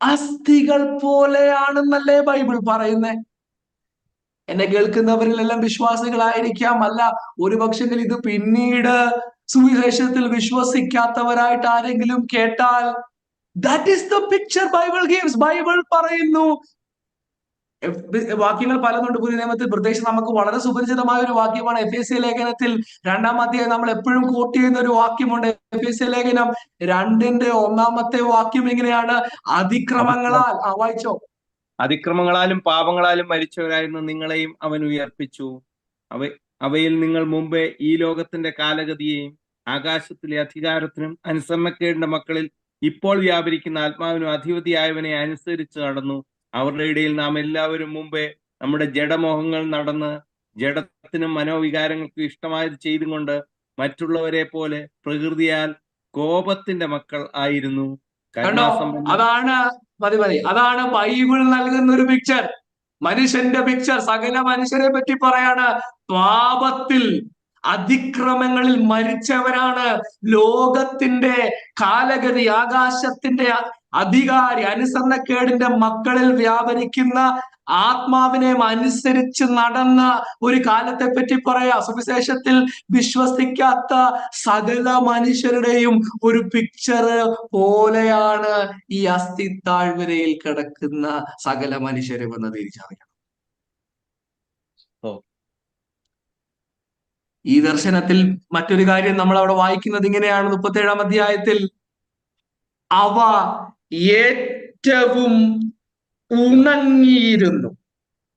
അസ്ഥികൾ പോലെയാണെന്നല്ലേ ബൈബിൾ പറയുന്നത്. എന്നെ കേൾക്കുന്നവരിലെല്ലാം വിശ്വാസികളായിരിക്കാം. അല്ല, ഒരു പക്ഷെങ്കിൽ ഇത് പിന്നീട് സുവിശേഷത്തിൽ വിശ്വസിക്കാത്തവരായിട്ട് ആരെങ്കിലും കേട്ടാൽ, that is the picture Bible gives. Bible പറയുന്നു. വാക്യങ്ങൾ പലതുണ്ട് പുതിയ നിയമത്തിൽ. പ്രത്യേകിച്ച് നമുക്ക് വളരെ സുപരിചിതമായ ഒരു വാക്യമാണ് എഫേസ്യ ലേഖനത്തിൽ 2-ാം അധ്യായം നമ്മൾ എപ്പോഴും കോട്ട് ചെയ്യുന്ന ഒരു വാക്യമുണ്ട്. എഫേസ്യ ലേഖനം 2-ന്റെ 1-ാമത്തെ വാക്യം എങ്ങനെയാണ്? അതിക്രമങ്ങളാൽ, വായിച്ചോ. അതിക്രമങ്ങളാലും പാപങ്ങളാലും മരിച്ചവരായിരുന്നു നിങ്ങളെയും അവൻ ഉയർപ്പിച്ചു. അവയിൽ നിങ്ങൾ മുമ്പേ ഈ ലോകത്തിന്റെ കാലഗതിയെയും ആകാശത്തിലെ അധികാരത്തിനും അനുസരണക്കേടിന്റെ മക്കളിൽ ഇപ്പോൾ വ്യാപരിക്കുന്ന ആത്മാവിനും അധിപതിയായവനെ അനുസരിച്ച് നടന്നു. അവരുടെ ഇടയിൽ നാം എല്ലാവരും മുമ്പേ നമ്മുടെ ജഡമോഹങ്ങൾ നടന്ന് ജഡത്തിനും മനോവികാരങ്ങൾക്കും ഇഷ്ടമായത് ചെയ്തുകൊണ്ട് മറ്റുള്ളവരെ പോലെ പ്രകൃതിയാൽ കോപത്തിന്റെ മക്കൾ ആയിരുന്നു. അതാണ് ബൈബിൾ നൽകുന്ന ഒരു പിക്ചർ, മനുഷ്യന്റെ പിക്ചർ. സകല മനുഷ്യരെ പറ്റി പറയാണ്. പാപത്തിൽ, അതിക്രമങ്ങളിൽ മരിച്ചവരാണ്. ലോകത്തിന്റെ കാലഗതി, ആകാശത്തിന്റെ അധികാരി, അനുസരണക്കേടിന്റെ മക്കളിൽ വ്യാപരിക്കുന്ന ആത്മാവിനെ അനുസരിച്ച് നടന്ന ഒരു കാലത്തെ പറ്റി പറയാ. സുവിശേഷത്തിൽ വിശ്വസിക്കാത്ത സകല മനുഷ്യരുടെയും ഒരു പിക്ചർ പോലെയാണ് ഈ അസ്ഥി താഴ്വരയിൽ കിടക്കുന്ന സകല മനുഷ്യരും എന്ന് തിരിച്ചറിയണം. ഈ ദർശനത്തിൽ മറ്റൊരു കാര്യം നമ്മൾ അവിടെ വായിക്കുന്നത് ഇങ്ങനെയാണ്. 37-ാം അധ്യായത്തിൽ അവ ഏറ്റവും ഉണങ്ങിയിരുന്നു.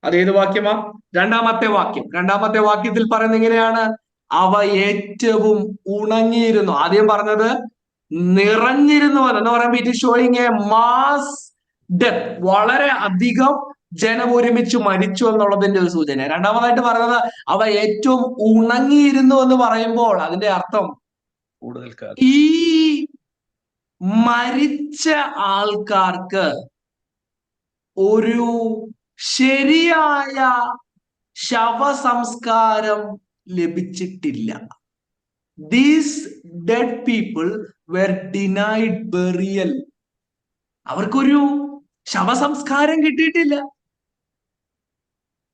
അതേത് വാക്യമാ? 2-ാമത്തെ വാക്യം. 2-ാമത്തെ വാക്യത്തിൽ പറയുന്നത് ഇങ്ങനെയാണ്, അവ ഏറ്റവും ഉണങ്ങിയിരുന്നു. ആദ്യം പറഞ്ഞത് നിറഞ്ഞിരുന്നു എന്ന് പറയുമ്പോൾ it is showing A mass death. വളരെ അധികം ജനം ഒരുമിച്ച് മരിച്ചു എന്നുള്ളതിന്റെ ഒരു സൂചന. രണ്ടാമതായിട്ട് പറയുന്നത് അവ ഏറ്റവും ഉണങ്ങിയിരുന്നു എന്ന് പറയുമ്പോൾ അതിന്റെ അർത്ഥം ഈ മരിച്ച ആൾക്കാർക്ക് ഒരു ശരിയായ ശവസംസ്കാരം ലഭിച്ചിട്ടില്ല. These dead people were denied burial. അവർക്കൊരു ശവസംസ്കാരം കിട്ടിയിട്ടില്ല.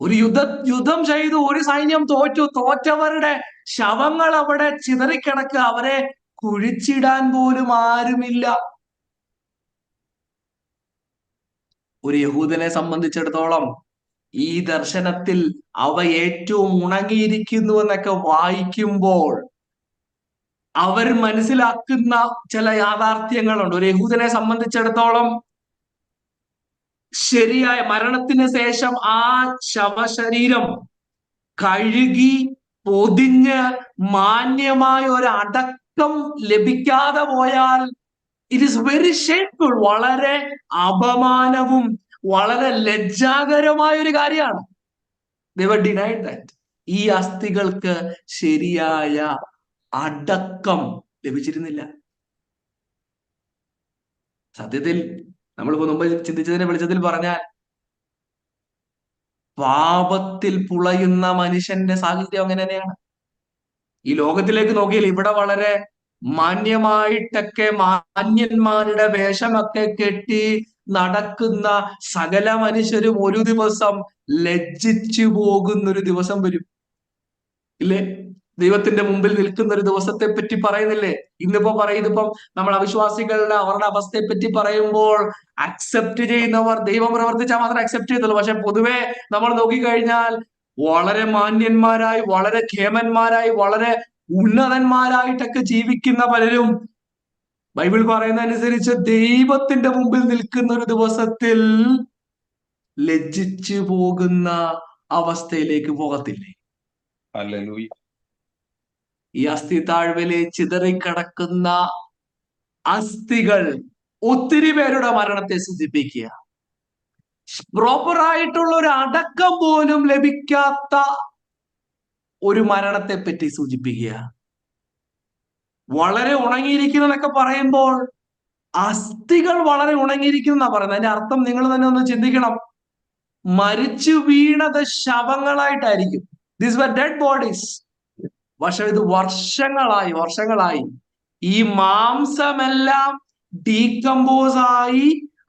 ഒരു യുദ്ധം ചെയ്തു, ഒരു സൈന്യം തോറ്റവരുടെ ശവങ്ങൾ അവിടെ ചിതറിക്കിടക്കുക. അവരെ കുഴിച്ചിടാൻ പോലും ആരുമില്ല. ഒരു യഹൂദനെ സംബന്ധിച്ചിടത്തോളം ഈ ദർശനത്തിൽ അവ ഏറ്റവും ഉണങ്ങിയിരിക്കുന്നു എന്നൊക്കെ വായിക്കുമ്പോൾ അവർ മനസ്സിലാക്കുന്ന ചില യാഥാർത്ഥ്യങ്ങളുണ്ട്. ഒരു യഹൂദനെ സംബന്ധിച്ചിടത്തോളം ശരിയായ മരണത്തിന് ശേഷം ആ ശവശരീരം കഴുകി പൊതിഞ്ഞ് മാന്യമായ ഒരു അടക്കം ലഭിക്കാതെ പോയാൽ ഇറ്റ് ഈസ് വെരി ഷേംഫുൾ. വളരെ അപമാനവും വളരെ ലജ്ജാകരമായ ഒരു കാര്യമാണ്. They were denied that. ഈ അസ്ഥികൾക്ക് ശരിയായ അടക്കം ലഭിച്ചിരുന്നില്ല. സത്യത്തിൽ നമ്മളിപ്പോ മുമ്പ് ചിന്തിച്ചതിന്റെ വെളിച്ചത്തിൽ പറഞ്ഞാൽ പാപത്തിൽ പുളയുന്ന മനുഷ്യന്റെ സാഹചര്യം അങ്ങനെ തന്നെയാണ്. ഈ ലോകത്തിലേക്ക് നോക്കിയാൽ ഇവിടെ വളരെ മാന്യമായിട്ടൊക്കെ മാന്യന്മാരുടെ വേഷമൊക്കെ കെട്ടി നടക്കുന്ന സകല മനുഷ്യരും ഒരു ദിവസം ലജ്ജിച്ചു പോകുന്നൊരു ദിവസം വരും, ഇല്ലേ? ദൈവത്തിന്റെ മുമ്പിൽ നിൽക്കുന്ന ഒരു ദിവസത്തെ പറ്റി പറയുന്നില്ലേ? ഇന്നിപ്പോ ഇതിപ്പം നമ്മൾ അവിശ്വാസികളുടെ അവരുടെ അവസ്ഥയെ പറ്റി പറയുമ്പോൾ അക്സെപ്റ്റ് ചെയ്യുന്നവർ ദൈവം പ്രവർത്തിച്ചാൽ മാത്രമേ അക്സെപ്റ്റ് ചെയ്തുള്ളൂ. പക്ഷെ പൊതുവെ നമ്മൾ നോക്കിക്കഴിഞ്ഞാൽ വളരെ മാന്യന്മാരായി, വളരെ ഖേമന്മാരായി, വളരെ ഉന്നതന്മാരായിട്ടൊക്കെ ജീവിക്കുന്ന പലരും ബൈബിൾ പറയുന്ന അനുസരിച്ച് ദൈവത്തിന്റെ മുമ്പിൽ നിൽക്കുന്ന ഒരു ദിവസത്തിൽ ലജ്ജിച്ചു പോകുന്ന അവസ്ഥയിലേക്ക് പോകത്തില്ലേ? ഹല്ലേലൂയ. ഈ അസ്ഥി താഴ്വരയിലെ ചിതറിക്കിടക്കുന്ന അസ്ഥികൾ ഒത്തിരി പേരുടെ മരണത്തെ സൂചിപ്പിക്കുക. പ്രോപ്പറായിട്ടുള്ള ഒരു അടക്കം പോലും ലഭിക്കാത്ത ഒരു മരണത്തെ പറ്റി സൂചിപ്പിക്കുക. വളരെ ഉണങ്ങിയിരിക്കുന്നതൊക്കെ പറയുമ്പോൾ അസ്ഥികൾ വളരെ ഉണങ്ങിയിരിക്കുന്ന പറയുന്നത്. അതിന്റെ അർത്ഥം നിങ്ങൾ തന്നെ ഒന്ന് ചിന്തിക്കണം. മരിച്ചു വീണത് ശവങ്ങളായിട്ടായിരിക്കും. These were dead bodies. പക്ഷെ ഇത് വർഷങ്ങളായി ഈ മാംസമെല്ലാം ഡീകമ്പോസ് ആയി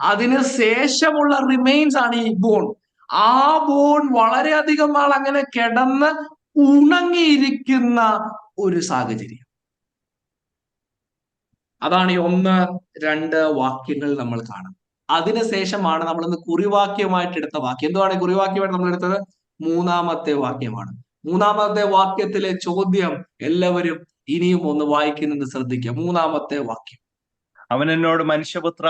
അതിന് ശേഷമുള്ള റിമെയിൻസ് ആണ് ഈ ബോൺ. ആ ബോൺ വളരെയധികം നാൾ അങ്ങനെ കിടന്ന് ഉണങ്ങിയിരിക്കുന്ന ഒരു സാഹചര്യം. അതാണ് ഈ 1-2 വാക്യങ്ങൾ നമ്മൾ കാണുന്നത്. അതിനുശേഷമാണ് നമ്മൾ ഇന്ന് കുറിവാക്യമായിട്ട് എടുത്ത വാക്യം. എന്തുവാണ് കുറിവാക്യമായിട്ട് നമ്മൾ എടുത്തത്? 3-ാമത്തെ വാക്യമാണ്. 3-ാമത്തെ വാക്യത്തിലെ ചോദ്യം എല്ലാവരും ഇനിയും ഒന്ന് വായിക്കുന്നത് ശ്രദ്ധിക്കുക. 3-ാമത്തെ വാക്യം. അവൻ എന്നോട്, മനുഷ്യപുത്ര,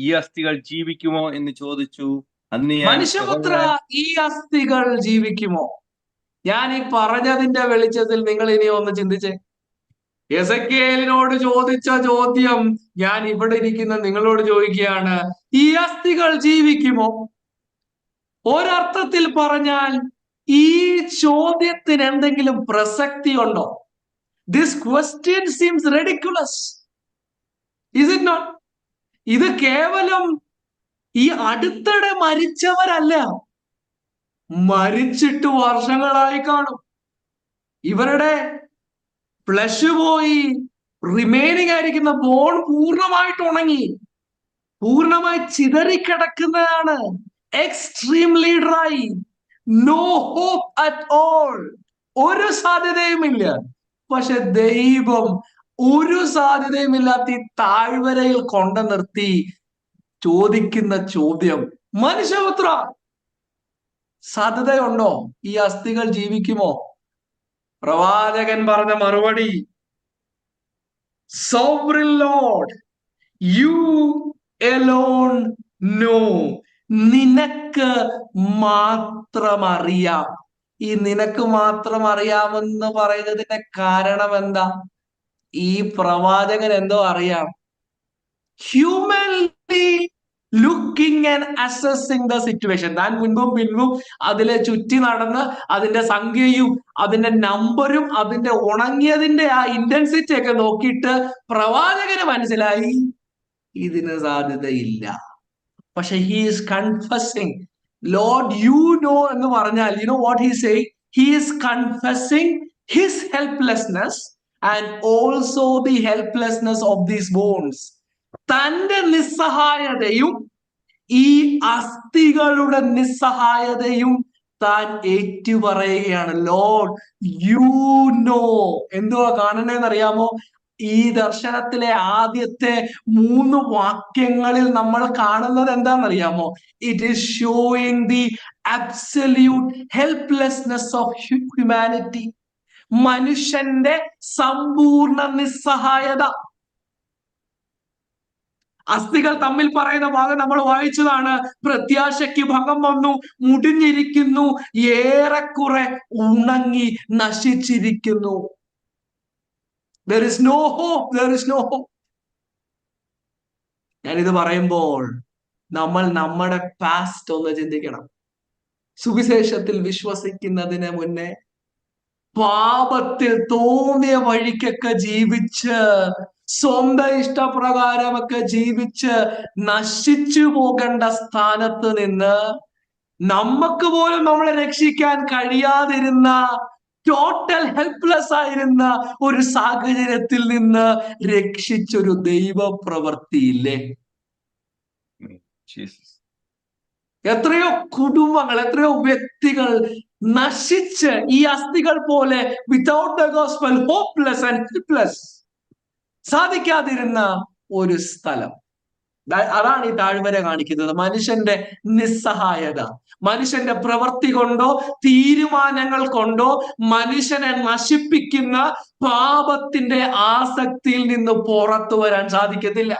ഈ അസ്ഥികൾ ജീവിക്കുമോ എന്ന് ചോദിച്ചു. അന്ന് ഞാൻ, മനുഷ്യപുത്ര, ഈ അസ്ഥികൾ ജീവിക്കുമോ? ഞാൻ ഈ പറഞ്ഞതിന്റെ വെളിച്ചത്തിൽ നിങ്ങൾ ഇനി ഒന്ന് ചിന്തിച്ചേ. എസെക്കിയേലിനോട് ചോദിച്ച ചോദ്യം ഞാൻ ഇവിടെ ഇരിക്കുന്ന നിങ്ങളോട് ചോദിക്കുകയാണ്. ഈ അസ്ഥികൾ ജീവിക്കുമോ? ഒരർത്ഥത്തിൽ പറഞ്ഞാൽ ഈ ചോദ്യത്തിന് എന്തെങ്കിലും പ്രസക്തി ഉണ്ടോ? This question seems ridiculous. Is it not? ഇത് കേവലം ഈ അടുത്തിടെ മരിച്ചവരല്ല, മരിച്ചിട്ട് വർഷങ്ങളായി കാണും. ഇവരുടെ ഫ്ലഷ് പോയി, റിമൈനിങ് ആയിരിക്കുന്ന ബോൺ പൂർണ്ണമായിട്ട് ഉണങ്ങി, പൂർണ്ണമായി ചിതറിക്കിടക്കുന്നതാണ്. Extremely dry, no hope at all. ഒരു സാധ്യതയുമില്ല. പക്ഷെ ദൈവം ഒരു സാധ്യതയുമില്ലാത്ത ഈ താഴ്വരയിൽ കൊണ്ടു നിർത്തി ചോദിക്കുന്ന ചോദ്യം, മനുഷ്യപുത്ര, സാധ്യതയുണ്ടോ? ഈ അസ്ഥികൾ ജീവിക്കുമോ? പ്രവാചകൻ പറഞ്ഞ മറുപടി, sovereign lord, you alone know. നിനക്ക് മാത്രം അറിയാം. ഈ നിനക്ക് മാത്രം അറിയാമെന്ന് പറയുന്നതിന്റെ കാരണം എന്താ? ഈ പ്രവാചകൻ എന്തോ അറിയാം. Humanly looking and assessing the situation. താൻ മുൻപും പിൻപും അതിലെ ചുറ്റി നടന്ന് അതിന്റെ സംഖ്യയും അതിന്റെ നമ്പരും അതിന്റെ ഉണങ്ങിയതിന്റെ ആ ഇന്റൻസിറ്റി ഒക്കെ നോക്കിയിട്ട് പ്രവാചകന് മനസ്സിലായി ഇതിന് സാധ്യതയില്ല. പക്ഷെ he is confusing, lord you know എന്ന് പറഞ്ഞാൽ, you know what he saying? He is confusing his helplessness and also the helplessness of these bones. തന്റെ നിസ്സഹായതയും ഈ അസ്ഥികളുടെ നിസ്സഹായതയും താൻ ഏറ്റുപറയുകയാണ്. Lord you no. എന്തുവാ കാണണേന്ന് അറിയാമോ? ഈ ദർശനത്തിലെ ആദ്യത്തെ 3 വാക്യങ്ങളിൽ നമ്മൾ കാണുന്നത് എന്താണെന്നറിയാമോ? It is showing the absolute helplessness of humanity. മനുഷ്യന്റെ സമ്പൂർണ്ണ നിസ്സഹായത. അസ്ഥികൾ തമ്മിൽ പറയുന്ന ഭാഗം നമ്മൾ വായിച്ചതാണ്. പ്രത്യാശയ്ക്ക് ഭംഗം വന്നു, മുടിഞ്ഞിരിക്കുന്നു, ഏറെക്കുറെ ഉണങ്ങി നശിച്ചിരിക്കുന്നു. There is no hope, there is no hope. ഞാനിത് പറയുമ്പോൾ നമ്മൾ നമ്മുടെ പാസ്റ്റ് ഒന്ന് ചിന്തിക്കണം. സുവിശേഷത്തിൽ വിശ്വസിക്കുന്നതിന് മുന്നേ പാപത്തിൽ തോന്നിയ വഴിക്കൊക്കെ ജീവിച്ച്, സ്വന്തം ഇഷ്ടപ്രകാരമൊക്കെ ജീവിച്ച് നശിച്ചു പോകേണ്ട സ്ഥാനത്ത് നിന്ന്, നമുക്ക് പോലും നമ്മളെ രക്ഷിക്കാൻ കഴിയാതിരുന്ന, ടോട്ടൽ ഹെൽപ്ലെസ് ആയിരുന്ന ഒരു സാഹചര്യത്തിൽ നിന്ന് രക്ഷിച്ചൊരു ദൈവ പ്രവൃത്തിയില്ലേ? എത്രയോ കുടുംബങ്ങൾ, എത്രയോ വ്യക്തികൾ നശിച്ച് ഈ അസ്ഥികൾ പോലെ without the gospel hopeless and helpless സാധിക്കാതിരുന്ന ഒരു സ്ഥലം. അതാണ് ഈ താഴ്വര കാണിക്കുന്നത്. മനുഷ്യന്റെ നിസ്സഹായത, മനുഷ്യന്റെ പ്രവൃത്തി കൊണ്ടോ തീരുമാനങ്ങൾ കൊണ്ടോ മനുഷ്യനെ നശിപ്പിക്കുന്ന പാപത്തിന്റെ ആസക്തിയിൽ നിന്ന് പുറത്തു വരാൻ സാധിക്കത്തില്ല.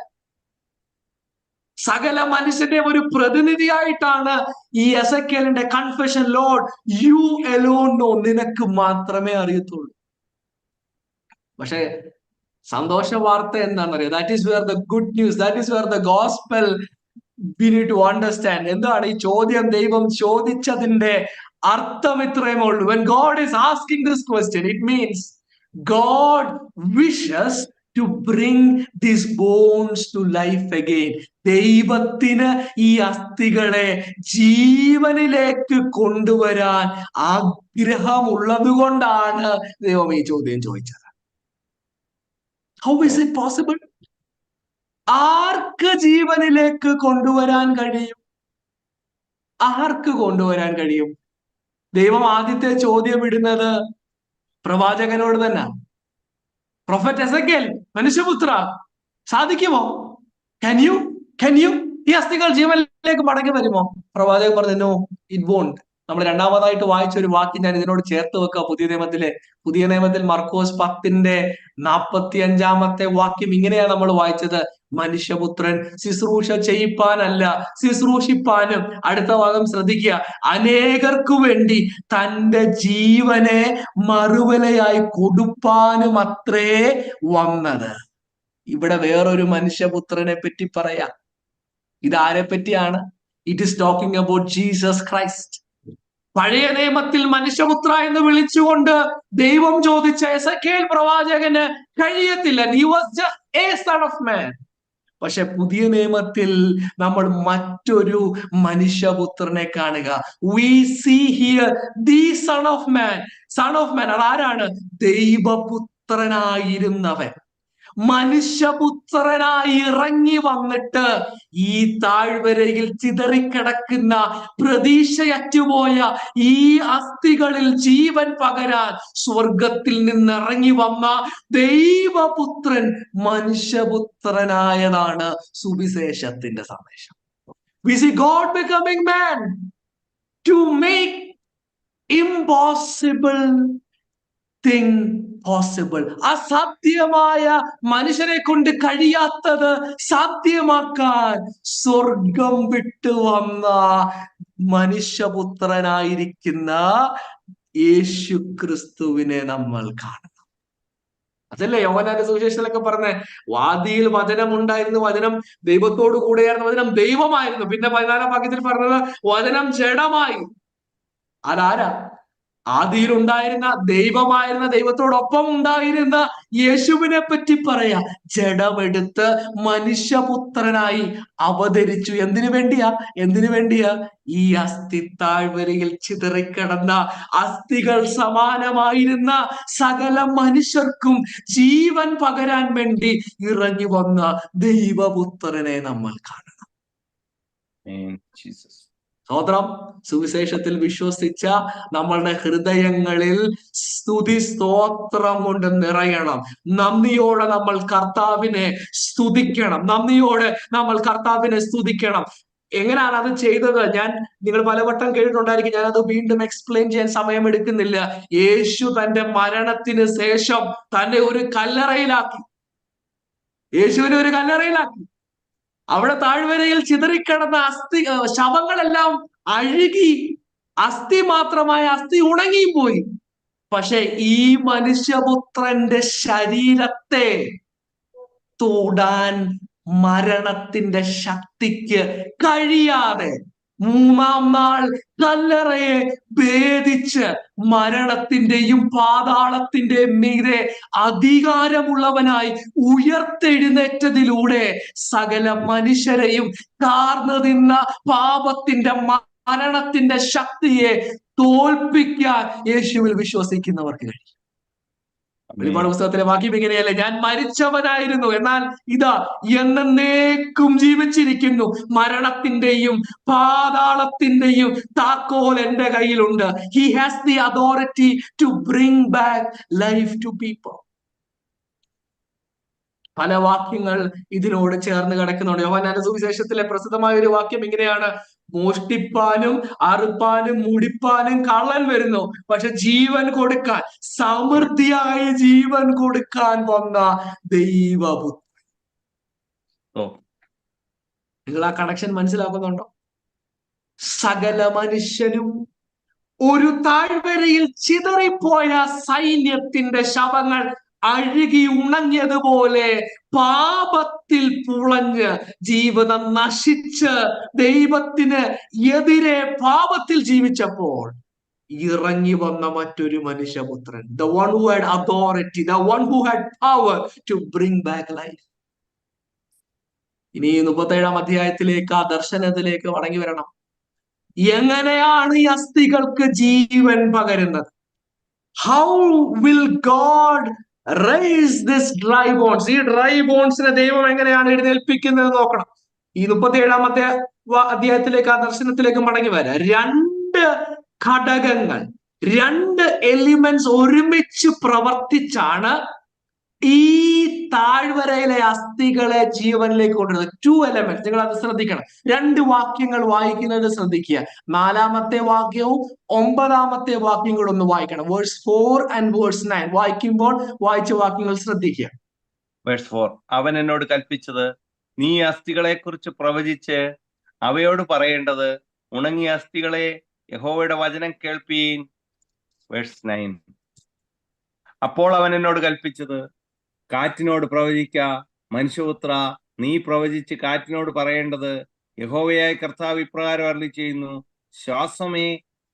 സകല മനുഷ്യന്റെ ഒരു പ്രതിനിധിയായിട്ടാണ് ഈ എസെക്കിയേലിന്റെ confession, Lord you alone know, നിനക്ക് മാത്രമേ അറിയത്തുള്ളൂ. പക്ഷെ സന്തോഷ വാർത്ത എന്താണെന്നറിയോ? That is where the good news, that is where the gospel we need to understand. എന്താണ് ഈ ചോദ്യം ദൈവം ചോദിച്ചതിന്റെ അർത്ഥം? ഇത്രയുമേ ഉള്ളൂ. When God is asking this question, it means God wishes to bring these bones to life again. ദൈവത്തിന് ഈ അസ്ഥികളെ ജീവനിലേക്ക് കൊണ്ടുവരാൻ ആഗ്രഹമുള്ളത് കൊണ്ടാണ് ദൈവം ഈ ചോദ്യം ചോദിച്ചത്. How is it possible? ആർക്ക് ജീവനിലേക്ക് കൊണ്ടുവരാൻ കഴിയും? ആർക്ക് കൊണ്ടുവരാൻ കഴിയും? ദൈവം ആദ്യത്തെ ചോദ്യം ഇടുന്നത് പ്രവാചകനോട് തന്നെ. പ്രൊഫറ്റ് എസെക്കിയേൽ, മനുഷ്യപുത്ര, സാധിക്കുമോ? Can you ഈ അസ്ഥികൾ ജീവനിലേക്ക് മടങ്ങി വരുമോ? പ്രവാചകൻ പറഞ്ഞു, നോ, ഇറ്റ് വോണ്ട്. നമ്മൾ രണ്ടാമതായിട്ട് വായിച്ച ഒരു വാക്യം ഞാൻ ഇതിനോട് ചേർത്ത് വെക്കുക. പുതിയ നിയമത്തിൽ മർക്കോസ് 10:45 വാക്യം ഇങ്ങനെയാണ് നമ്മൾ വായിച്ചത്: മനുഷ്യപുത്രൻ ശുശ്രൂഷ ചെയ്യിപ്പാനല്ല, ശുശ്രൂഷിപ്പാനും. അടുത്ത ഭാഗം ശ്രദ്ധിക്കുക: അനേകർക്കു വേണ്ടി തന്റെ ജീവനെ മറുവിലയായി കൊടുപ്പാനും അത്രേ വന്നത്. ഇവിടെ വേറൊരു മനുഷ്യപുത്രനെ പറ്റി പറയാം. ഇതാരെ പറ്റിയാണ്? It is talking about Jesus Christ. പഴയ നിയമത്തിൽ മനുഷ്യപുത്ര എന്ന് വിളിച്ചുകൊണ്ട് ദൈവം ചോദിച്ച എസെക്കിയേൽ പ്രവാചകന് കഴിയത്തില്ല. He was just a son of man. പക്ഷെ പുതിയ നിയമത്തിൽ നമ്മൾ മറ്റൊരു മനുഷ്യപുത്രനെ കാണുക. We see here the son of man. അതാരാണ്? ദൈവപുത്രനായിരുന്നവൻ, മനുഷ്യപുത്രനായി ഇറങ്ങി വന്നിട്ട് ഈ താഴ്വരയിൽ ചിതറിക്കിടക്കുന്ന പ്രതീക്ഷയറ്റുപോയ ഈ അസ്ഥികളിൽ ജീവൻ പകരാൻ സ്വർഗത്തിൽ നിന്ന് ഇറങ്ങി വന്ന ദൈവപുത്രൻ മനുഷ്യപുത്രനായതാണ് സുവിശേഷത്തിന്റെ സന്ദേശം. We see God becoming man to make impossible thing possible. അസാധ്യമായ, മനുഷ്യനെ കൊണ്ട് കഴിയാത്തത് സാധ്യമാക്കാൻ സ്വർഗം വിട്ടു വന്ന മനുഷ്യപുത്രനായിരിക്കുന്ന യേശു ക്രിസ്തുവിനെ നമ്മൾ കാണണം. അതല്ലേ യോഹന്നാന്റെ സുവിശേഷത്തിലൊക്കെ പറഞ്ഞേ, വാദിയിൽ വചനം ഉണ്ടായിരുന്നു, വചനം ദൈവത്തോടു കൂടെയായിരുന്നു, വചനം ദൈവമായിരുന്നു. പിന്നെ 14 വാക്യത്തിൽ പറഞ്ഞത് വചനം ജഡമായി. അതാരാ? ആദിയിൽ ഉണ്ടായിരുന്ന ദൈവമായിരുന്ന, ദൈവത്തോടൊപ്പം ഉണ്ടായിരുന്ന യേശുവിനെ പറ്റി പറയാ. ജഡമെടുത്ത് മനുഷ്യപുത്രനായി അവതരിച്ചു. എന്തിനു വേണ്ടിയാ? ഈ അസ്ഥി താഴ്വരയിൽ ചിതറിക്കിടന്ന അസ്ഥികൾ സമാനമായിരുന്ന സകല മനുഷ്യർക്കും ജീവൻ പകരാൻ വേണ്ടി ഇറങ്ങി വന്ന ദൈവപുത്രനെ നമ്മൾ കാണണം. സ്തോത്രം. സുവിശേഷത്തിൽ വിശ്വസിച്ച നമ്മളുടെ ഹൃദയങ്ങളിൽ സ്തുതി സ്തോത്രം കൊണ്ട് നിറയണം. നന്ദിയോടെ നമ്മൾ കർത്താവിനെ സ്തുതിക്കണം. എങ്ങനെയാണ് അത് ചെയ്തത്? നിങ്ങൾ പലവട്ടം കേട്ടിട്ടുണ്ടായിരിക്കും, ഞാനത് വീണ്ടും എക്സ്പ്ലെയിൻ ചെയ്യാൻ സമയം എടുക്കുന്നില്ല. യേശു തന്റെ മരണത്തിന് ശേഷം തന്നെ ഒരു കല്ലറയിലാക്കി. അവിടെ താഴ്വരയിൽ ചിതറിക്കിടന്ന ശവങ്ങളെല്ലാം അഴുകി, അസ്ഥി ഉണങ്ങിയും പോയി. പക്ഷെ ഈ മനുഷ്യപുത്രന്റെ ശരീരത്തെ തൊടാൻ മരണത്തിന്റെ ശക്തിക്ക് കഴിയാതെ 3-ാം നാൾ കല്ലറയെ ഭേദിച്ച് മരണത്തിന്റെയും പാതാളത്തിന്റെയും മീതെ അധികാരമുള്ളവനായി ഉയർത്തെഴുന്നേറ്റതിലൂടെ സകല മനുഷ്യരെയും കാർന്നു നിന്ന പാപത്തിന്റെ മരണത്തിന്റെ ശക്തിയെ തോൽപ്പിക്കാൻ യേശുവിൽ വിശ്വസിക്കുന്നവർക്ക് കഴിയും. വെളിപ്പാട് പുസ്തകത്തിലെ വാക്യം ഇങ്ങനെയല്ലേ, ഞാൻ മരിച്ചവനായിരുന്നു, എന്നാൽ ഇതാ എന്നേക്കും ജീവിച്ചിരിക്കുന്നു, മരണത്തിന്റെയും പാതാളത്തിന്റെയും താക്കോൽ എന്റെ കയ്യിലുണ്ട്. He has the authority to bring back life to people. പല വാക്യങ്ങൾ ഇതിനോട് ചേർന്ന് കിടക്കുന്നുണ്ട്. യോഹന്നാന്റെ സുവിശേഷത്തിലെ പ്രസിദ്ധമായ ഒരു വാക്യം ഇങ്ങനെയാണ്: മോഷ്ടിപ്പാനും അറുപ്പാനും മുടിപ്പാനും കള്ളൻ വരുന്നു, പക്ഷെ ജീവൻ കൊടുക്കാൻ, സമൃദ്ധിയായ ജീവൻ കൊടുക്കാൻ വന്ന ദൈവപുത്രൻ. നിങ്ങൾ ആ കണക്ഷൻ മനസ്സിലാക്കുന്നുണ്ടോ? സകല മനുഷ്യനും ഒരു താഴ്വരയിൽ ചിതറിപ്പോയ സൈന്യത്തിന്റെ ശവങ്ങൾ അഴുകി ഉണങ്ങിയതുപോലെ പാപത്തിൽ പുളഞ്ഞ് ജീവിതം നശിച്ച് ദൈവത്തിന് എതിരെ പാപത്തിൽ ജീവിച്ചപ്പോൾ ഇറങ്ങി വന്ന മറ്റൊരു മനുഷ്യപുത്രൻ, the one who had authority, the one who had power to bring back life. ഇനി 37-ാം അധ്യായത്തിലേക്ക്, ആ ദർശനത്തിലേക്ക് മടങ്ങി വരണം. എങ്ങനെയാണ് ഈ അസ്ഥികൾക്ക് ജീവൻ പകരുന്നത്? How will God rise this dry bones? ഈ ഡ്രൈ ബോൺസിനെ ദൈവം എങ്ങനെയാണ് എഴുന്നേൽപ്പിക്കുന്നത് നോക്കണം. ഈ 37-ാമത്തെ അധ്യായത്തിലേക്ക്, ആ ദർശനത്തിലേക്ക് മടങ്ങി വരാം. രണ്ട് ഘടകങ്ങൾ, രണ്ട് എലിമെന്റ്സ് ഒരുമിച്ച് പ്രവർത്തിച്ചാണ് ഈ താഴ്വരയിലെ അസ്ഥികളെ ജീവനിലേക്ക് കൊണ്ടുവരുന്നത്. 2 എലമെന്റ്സ്. നിങ്ങൾ അത് ശ്രദ്ധിക്കണം. 2 വാക്യങ്ങൾ വായിക്കുന്നത് ശ്രദ്ധിക്കുക. 4-ാമത്തെ വാക്യവും 9-ാമത്തെ വാക്യങ്ങളും ഒന്ന് വായിക്കണം. വേഴ്സ് 4 and verse 9 വായിക്കുമ്പോൾ വായിച്ച വാക്യങ്ങൾ ശ്രദ്ധിക്കുക. വേഴ്സ് 4: അവൻ എന്നോട് കൽപ്പിച്ചത്, നീ അസ്ഥികളെ കുറിച്ച് പ്രവചിച്ച് അവയോട് പറയേണ്ടത്, ഉണങ്ങിയ അസ്ഥികളെ, യഹോവയുടെ വചനം കേൾപ്പീൻ. വേഴ്സ് 9: അപ്പോൾ അവൻ എന്നോട് കൽപ്പിച്ചത്, കാറ്റിനോട് പ്രവചിക്ക, മനുഷ്യപുത്ര, നീ പ്രവചിച്ച് കാറ്റിനോട് പറയേണ്ടത്, യഹോവയായ കർത്താവ് ഇപ്രകാരം അരുളിച്ചെയ്യുന്നു, ശ്വാസമേ,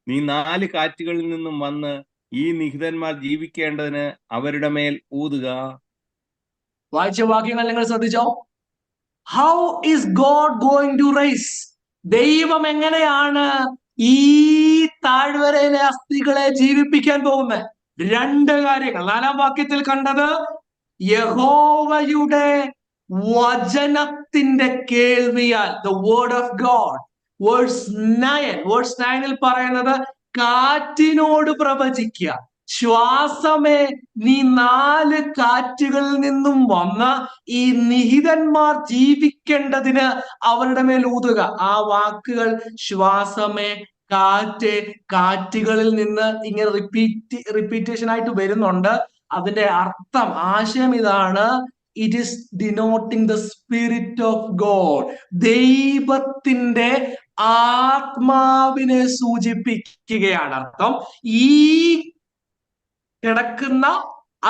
നീ 4 കാറ്റുകളിൽ നിന്നും വന്ന് ഈ നിഹിതന്മാർ ജീവിക്കേണ്ടതിന് അവരുടെ മേൽ ഊതുക. വായിച്ച വാക്യങ്ങൾ നിങ്ങൾ ശ്രദ്ധിച്ചോ? How is God going to rise? ദൈവം എങ്ങനെയാണ് ഈ താഴ്വരയിലെ അസ്ഥികളെ ജീവിപ്പിക്കാൻ പോകുന്നത്? 2 കാര്യങ്ങൾ. 4-ാം വാക്യത്തിൽ കണ്ടത് യഹോവയുടെ വചനത്തിന്റെ കേൾവിയാൽ, the word of God. Verse 9-ൽ പറയുന്നത് കാറ്റിനോട് പ്രവചിക്കുക, ശ്വാസമേ, നീ 4 കാറ്റുകളിൽ നിന്നും വന്ന ഈ നിഹിതന്മാർ ജീവിക്കേണ്ടതിന് അവരുടെ മേൽ ഊതുക. ആ വാക്കുകൾ ശ്വാസമേ, കാറ്റ്, കാറ്റുകളിൽ നിന്ന് ഇങ്ങനെ റിപ്പീറ്റേഷൻ ആയിട്ട് വരുന്നുണ്ട്. അതിന്റെ അർത്ഥം, ആശയം ഇതാണ്: it is denoting the spirit of God. ദൈവത്തിന്റെ ആത്മാവിനെ സൂചിപ്പിക്കുകയാണ്. അർത്ഥം, ഈ കിടക്കുന്ന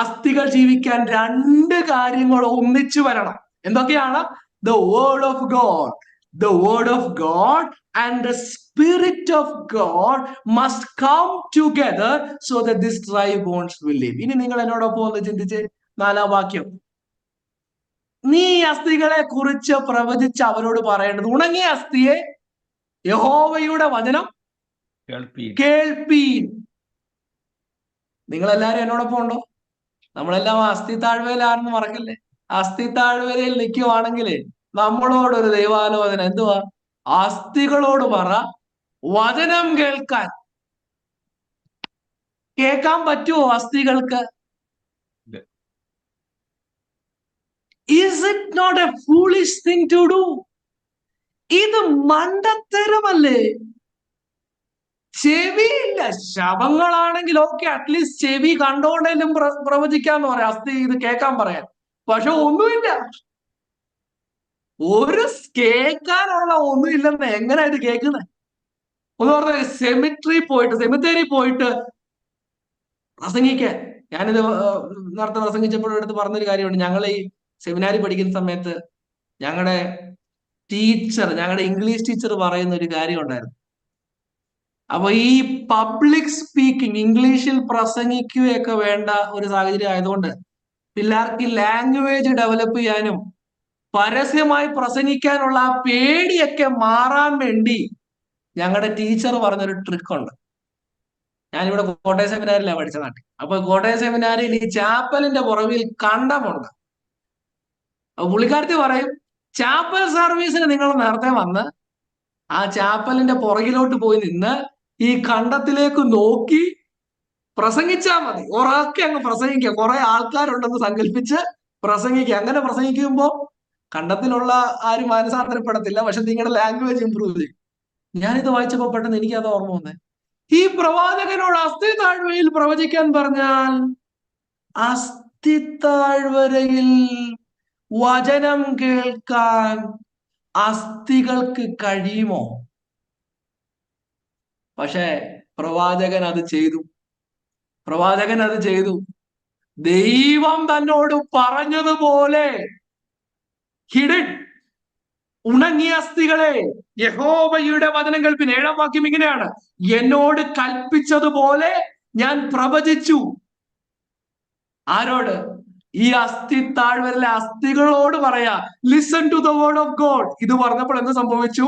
അസ്ഥികൾ ജീവിക്കാൻ 2 കാര്യങ്ങൾ ഒന്നിച്ചു വരണം. എന്തൊക്കെയാണ്? the word of God, the word of God and the spirit of God must come together so that this dry bones will live. ഇനി നിങ്ങൾ എന്നോടൊപ്പം ഒന്ന് ചിന്തിച്ച് 4-ാം വാക്യം. നീ അസ്ഥികളെ കുറിച്ച് പ്രവചിച്ച് അവരോട് പറയേണ്ടത്, ഉണങ്ങിയ അസ്ഥിയെ, യഹോവയുടെ വചനം കേൾപ്പീൻ. നിങ്ങളെല്ലാരും എന്നോടൊപ്പം ഉണ്ടോ? നമ്മളെല്ലാം അസ്ഥി താഴ്വരയിലാണെന്ന് മറക്കല്ലേ. അസ്ഥി താഴ്വരയിൽ നിൽക്കുവാണെങ്കിൽ നമ്മളോടൊരു ദൈവാലോചന എന്തുവാ? അസ്ഥികളോട് പറ, വചനം കേൾക്കാൻ. കേൾക്കാൻ പറ്റുമോ അസ്ഥികൾക്ക്? Is it not a foolish thing to do? ഇത് മണ്ടത്തരമല്ലേ? ചെവിയില്ല. ശവങ്ങളാണെങ്കിൽ ഓക്കെ, അറ്റ്ലീസ്റ്റ് ചെവി കണ്ടോണ്ടേലും പ്രവചിക്കാന്ന് പറയാം, അസ്ഥി ഇത് കേൾക്കാൻ പറയാൻ. പക്ഷെ ഒന്നുമില്ല, ഒരു കേൾക്കാനുള്ള ഒന്നുമില്ലെന്ന് എങ്ങനെ ഇത് കേൾക്കുന്നത്? ഒന്ന് പറഞ്ഞ സെമിത്തേരി പോയിട്ട് പ്രസംഗിക്കാൻ. ഞാനിത് നേരത്തെ പ്രസംഗിച്ചപ്പോഴും എടുത്ത് പറഞ്ഞൊരു കാര്യമുണ്ട്. ഞങ്ങൾ ഈ സെമിനാരി പഠിക്കുന്ന സമയത്ത് ഞങ്ങളുടെ ഇംഗ്ലീഷ് ടീച്ചർ പറയുന്ന ഒരു കാര്യം ഉണ്ടായിരുന്നു. അപ്പൊ ഈ പബ്ലിക് സ്പീക്കിംഗ്, ഇംഗ്ലീഷിൽ പ്രസംഗിക്കുകയൊക്കെ വേണ്ട ഒരു സാഹചര്യം ആയതുകൊണ്ട് പിള്ളേർക്ക് ലാംഗ്വേജ് ഡെവലപ്പ് ചെയ്യാനും പരസ്യമായി പ്രസംഗിക്കാനുള്ള ആ പേടിയൊക്കെ മാറാൻ വേണ്ടി ഞങ്ങളുടെ ടീച്ചർ പറഞ്ഞൊരു ട്രിക്ക് ഉണ്ട്. ഞാനിവിടെ കോട്ടയം സെമിനാറിലാണ് പഠിച്ച നാട്ടിൽ. അപ്പൊ കോട്ടയം സെമിനാറിൽ ഈ ചാപ്പലിന്റെ പുറകിൽ കണ്ടമുണ്ട്. അപ്പൊ പുള്ളിക്കാരത്തി പറയും, ചാപ്പൽ സർവീസിന് നിങ്ങൾ നേരത്തെ വന്ന് ആ ചാപ്പലിന്റെ പുറകിലോട്ട് പോയി നിന്ന് ഈ കണ്ടത്തിലേക്ക് നോക്കി പ്രസംഗിച്ചാൽ മതി. ഉറക്കെ അങ്ങ് പ്രസംഗിക്കുക. കുറെ ആൾക്കാരുണ്ടെന്ന് സങ്കല്പിച്ച് പ്രസംഗിക്കുക. അങ്ങനെ പ്രസംഗിക്കുമ്പോൾ കണ്ടത്തിലുള്ള ആരും മാനസാന്തരപ്പെടത്തില്ല, പക്ഷെ നിങ്ങളുടെ ലാംഗ്വേജ് ഇമ്പ്രൂവ് ചെയ്യും. ഞാനിത് വായിച്ചപ്പോ പെട്ടെന്ന് എനിക്ക് അത് ഓർമ്മ വന്നേ. ഈ പ്രവാചകനോട് അസ്ഥി താഴ്വരയിൽ പ്രവചിക്കാൻ പറഞ്ഞാൽ അസ്ഥി താഴ്വരയിൽ വചനം കേൾക്കാൻ അസ്ഥികൾക്ക് കഴിയുമോ? പക്ഷേ പ്രവാചകൻ അത് ചെയ്തു. പ്രവാചകൻ അത് ചെയ്തു. ദൈവം തന്നോട് പറഞ്ഞതുപോലെ ഹിഡിൻ. ഉണങ്ങിയ അസ്ഥികളെ, യഹോവയുടെ വചനം കേൾപ്പിൻ. 7-ാം വാക്യം ഇങ്ങനെയാണ്, എന്നോട് കൽപ്പിച്ചതുപോലെ ഞാൻ പ്രവചിച്ചു. ആരോട്? ഈ അസ്ഥി താഴ്വരയിലെ അസ്ഥികളോട് പറയാ, listen to the word of God. ഇത് പറഞ്ഞപ്പോൾ എന്ത് സംഭവിച്ചു?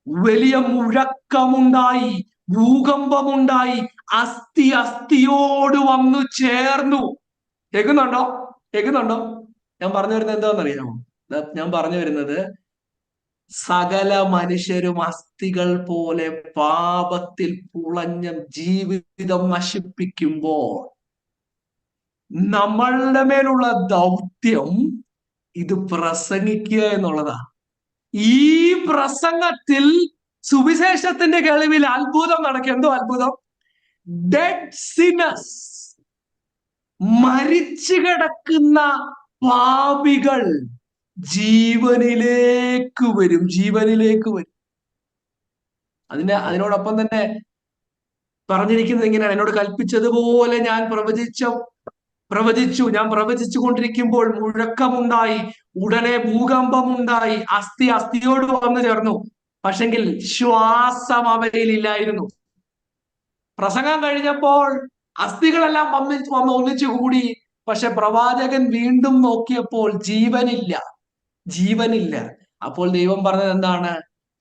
വലിയ മുഴക്കമുണ്ടായി, ഭൂകമ്പമുണ്ടായി, അസ്ഥി അസ്ഥിയോട് വന്നു ചേർന്നു. കേൾക്കുന്നുണ്ടോ? കേൾക്കുന്നുണ്ടോ? ഞാൻ പറഞ്ഞു വരുന്നത് എന്താണെന്നറിയാമോ? ഞാൻ പറഞ്ഞു വരുന്നത്, സകല മനുഷ്യരും അസ്ഥികൾ പോലെ പാപത്തിൽ പുളഞ്ഞ ജീവിതം നശിപ്പിക്കുമ്പോൾ നമ്മളുടെ മേലുള്ള ദൗത്യം ഇത് പ്രസംഗിക്കുക എന്നുള്ളതാ. ഈ പ്രസംഗത്തിൽ സുവിശേഷത്തിന്റെ കേൾവിൽ അത്ഭുതം നടക്കും. എന്തോ അത്ഭുതം? ഡെഡ് സിനസ്, മരിച്ചു കിടക്കുന്ന പാപികൾ ജീവനിലേക്ക് വരും. ജീവനിലേക്ക് വരും. അതിനോടൊപ്പം തന്നെ പറഞ്ഞിരിക്കുന്നത് ഇങ്ങനെയാണ്, എന്നോട് കൽപ്പിച്ചതുപോലെ ഞാൻ പ്രവചിച്ചു. ഞാൻ പ്രവചിച്ചു കൊണ്ടിരിക്കുമ്പോൾ മുഴക്കമുണ്ടായി, ഉടനെ ഭൂകമ്പമുണ്ടായി, അസ്ഥി അസ്ഥിയോട് വന്നു ചേർന്നു. പക്ഷെങ്കിൽ ശ്വാസം അവയിലില്ലായിരുന്നു. പ്രസംഗം കഴിഞ്ഞപ്പോൾ അസ്ഥികളെല്ലാം വന്ന് ഒന്നിച്ചു കൂടി. പക്ഷെ പ്രവാചകൻ വീണ്ടും നോക്കിയപ്പോൾ ജീവനില്ല, ജീവനില്ല. അപ്പോൾ ദൈവം പറഞ്ഞത് എന്താണ്?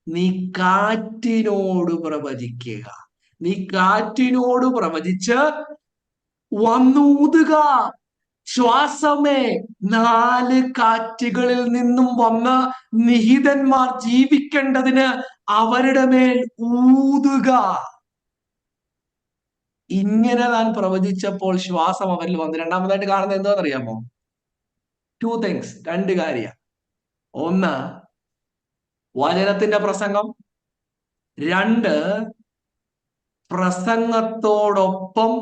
നീ കാറ്റിനോട് പ്രവചിക്കുക. നീ കാറ്റിനോട് പ്രവചിച്ച് വന്നൂതുക. ശ്വാസമേ, 4 കാറ്റുകളിൽ നിന്നും വന്ന് നിഹിതന്മാർ ജീവിക്കേണ്ടതിന് അവരുടെ മേൽ ഊതുക. ഇങ്ങനെ താൻ പ്രവചിച്ചപ്പോൾ ശ്വാസം അവരിൽ വന്നു. രണ്ടാമതായിട്ട് കാണുന്നത് എന്താണെന്നറിയാമോ? 2 things, 2 കാര്യം. ഒന്ന്, വചനത്തിന്റെ പ്രസംഗം. 2, പ്രസംഗത്തോടൊപ്പം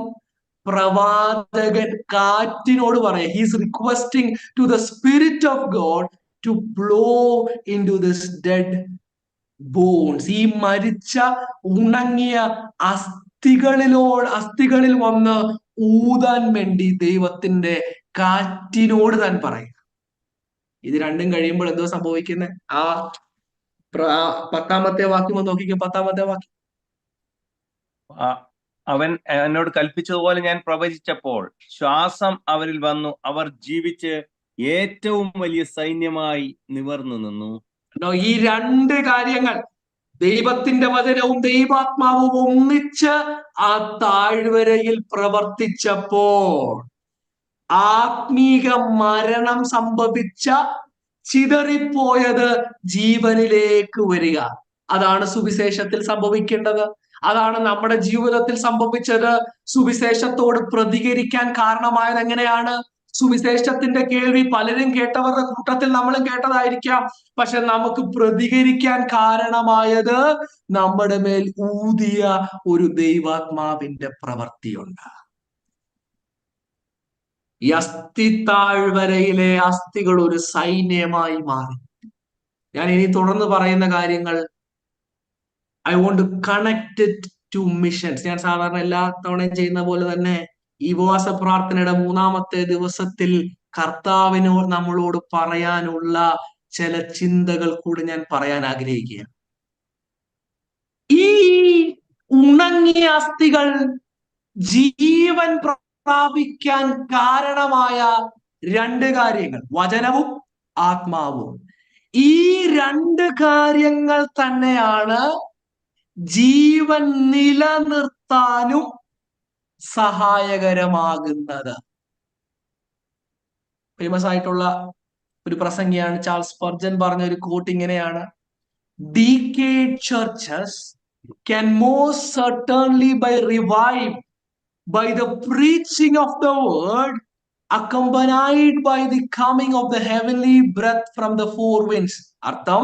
പ്രവാചകൻ കാറ്റിനോട് പറയാം, he's requesting to the spirit of God to blow into this dead bones. ഈ മരിച്ച ഉണങ്ങിയ അസ്ഥികളിൽ വന്ന് ഊതാൻ വേണ്ടി ദൈവത്തിന്റെ കാറ്റിനോട് താൻ പറയും. ഇത് രണ്ടും കഴിയുമ്പോൾ എന്തോ സംഭവിക്കുന്നത്? ആ 10-ാമത്തെ വാക്യം ഒന്ന് നോക്കിക്കോ. 10-ാമത്തെ വാക്യം, അവൻ എന്നോട് കൽപ്പിച്ചതുപോലെ ഞാൻ പ്രവചിച്ചപ്പോൾ ശ്വാസം അവരിൽ വന്നു, അവർ ജീവിച്ച് ഏറ്റവും വലിയ സൈന്യമായി നിവർന്നു നിന്നു. ഈ 2 കാര്യങ്ങൾ, ദൈവത്തിന്റെ വചനവും ദൈവാത്മാവും ഒന്നിച്ച് ആ താഴ്വരയിൽ പ്രവർത്തിച്ചപ്പോൾ ആത്മീക മരണം സംഭവിച്ച ചിതറിപ്പോയത് ജീവനിലേക്ക് വരിക. അതാണ് സുവിശേഷത്തിൽ സംഭവിക്കേണ്ടത്. അതാണ് നമ്മുടെ ജീവിതത്തിൽ സംഭവിച്ചത്. സുവിശേഷത്തോട് പ്രതികരിക്കാൻ കാരണമായത് എങ്ങനെയാണ്? സുവിശേഷത്തിന്റെ കേൾവി പലരും കേട്ടവരുടെ കൂട്ടത്തിൽ നമ്മളും കേട്ടതായിരിക്കാം. പക്ഷെ നമുക്ക് പ്രതികരിക്കാൻ കാരണമായത് നമ്മുടെ മേൽ ഊതിയ ഒരു ദൈവാത്മാവിന്റെ പ്രവൃത്തിയുണ്ട്. ഈ അസ്ഥി താഴ്വരയിലെ അസ്ഥികൾ ഒരു സൈന്യമായി മാറി. ഞാൻ ഇനി തുടർന്ന് പറയുന്ന കാര്യങ്ങൾ I want to connect it to missions. ഞാൻ സാധാരണ എല്ലാ തവണയും ചെയ്യുന്ന പോലെ തന്നെ ഈ ഉപവാസ പ്രാർത്ഥനയുടെ 3-ാമത്തെ ദിവസത്തിൽ കർത്താവിനോട് നമ്മളോട് പറയാനുള്ള ചില ചിന്തകൾ കൂടി ഞാൻ പറയാൻ ആഗ്രഹിക്കുകയാണ്. ഈ ഉണങ്ങിയ അസ്ഥികൾ ജീവൻ പ്രാപിക്കാൻ കാരണമായ 2 കാര്യങ്ങൾ, വചനവും ആത്മാവും. ഈ 2 കാര്യങ്ങൾ തന്നെയാണ് ജീവൻ നിലനിർത്താനും സഹായകരമാകുന്നത്. ഫേമസ് ആയിട്ടുള്ള ഒരു പ്രസംഗിയാണ് ചാൾസ് സ്പർജൻ പറഞ്ഞ ഒരു കോട്ട് ഇങ്ങനെയാണ്: decayed churches can most certainly be revived by the preaching of the word, accompanied by the coming of the heavenly breath from the four winds. അർത്ഥം,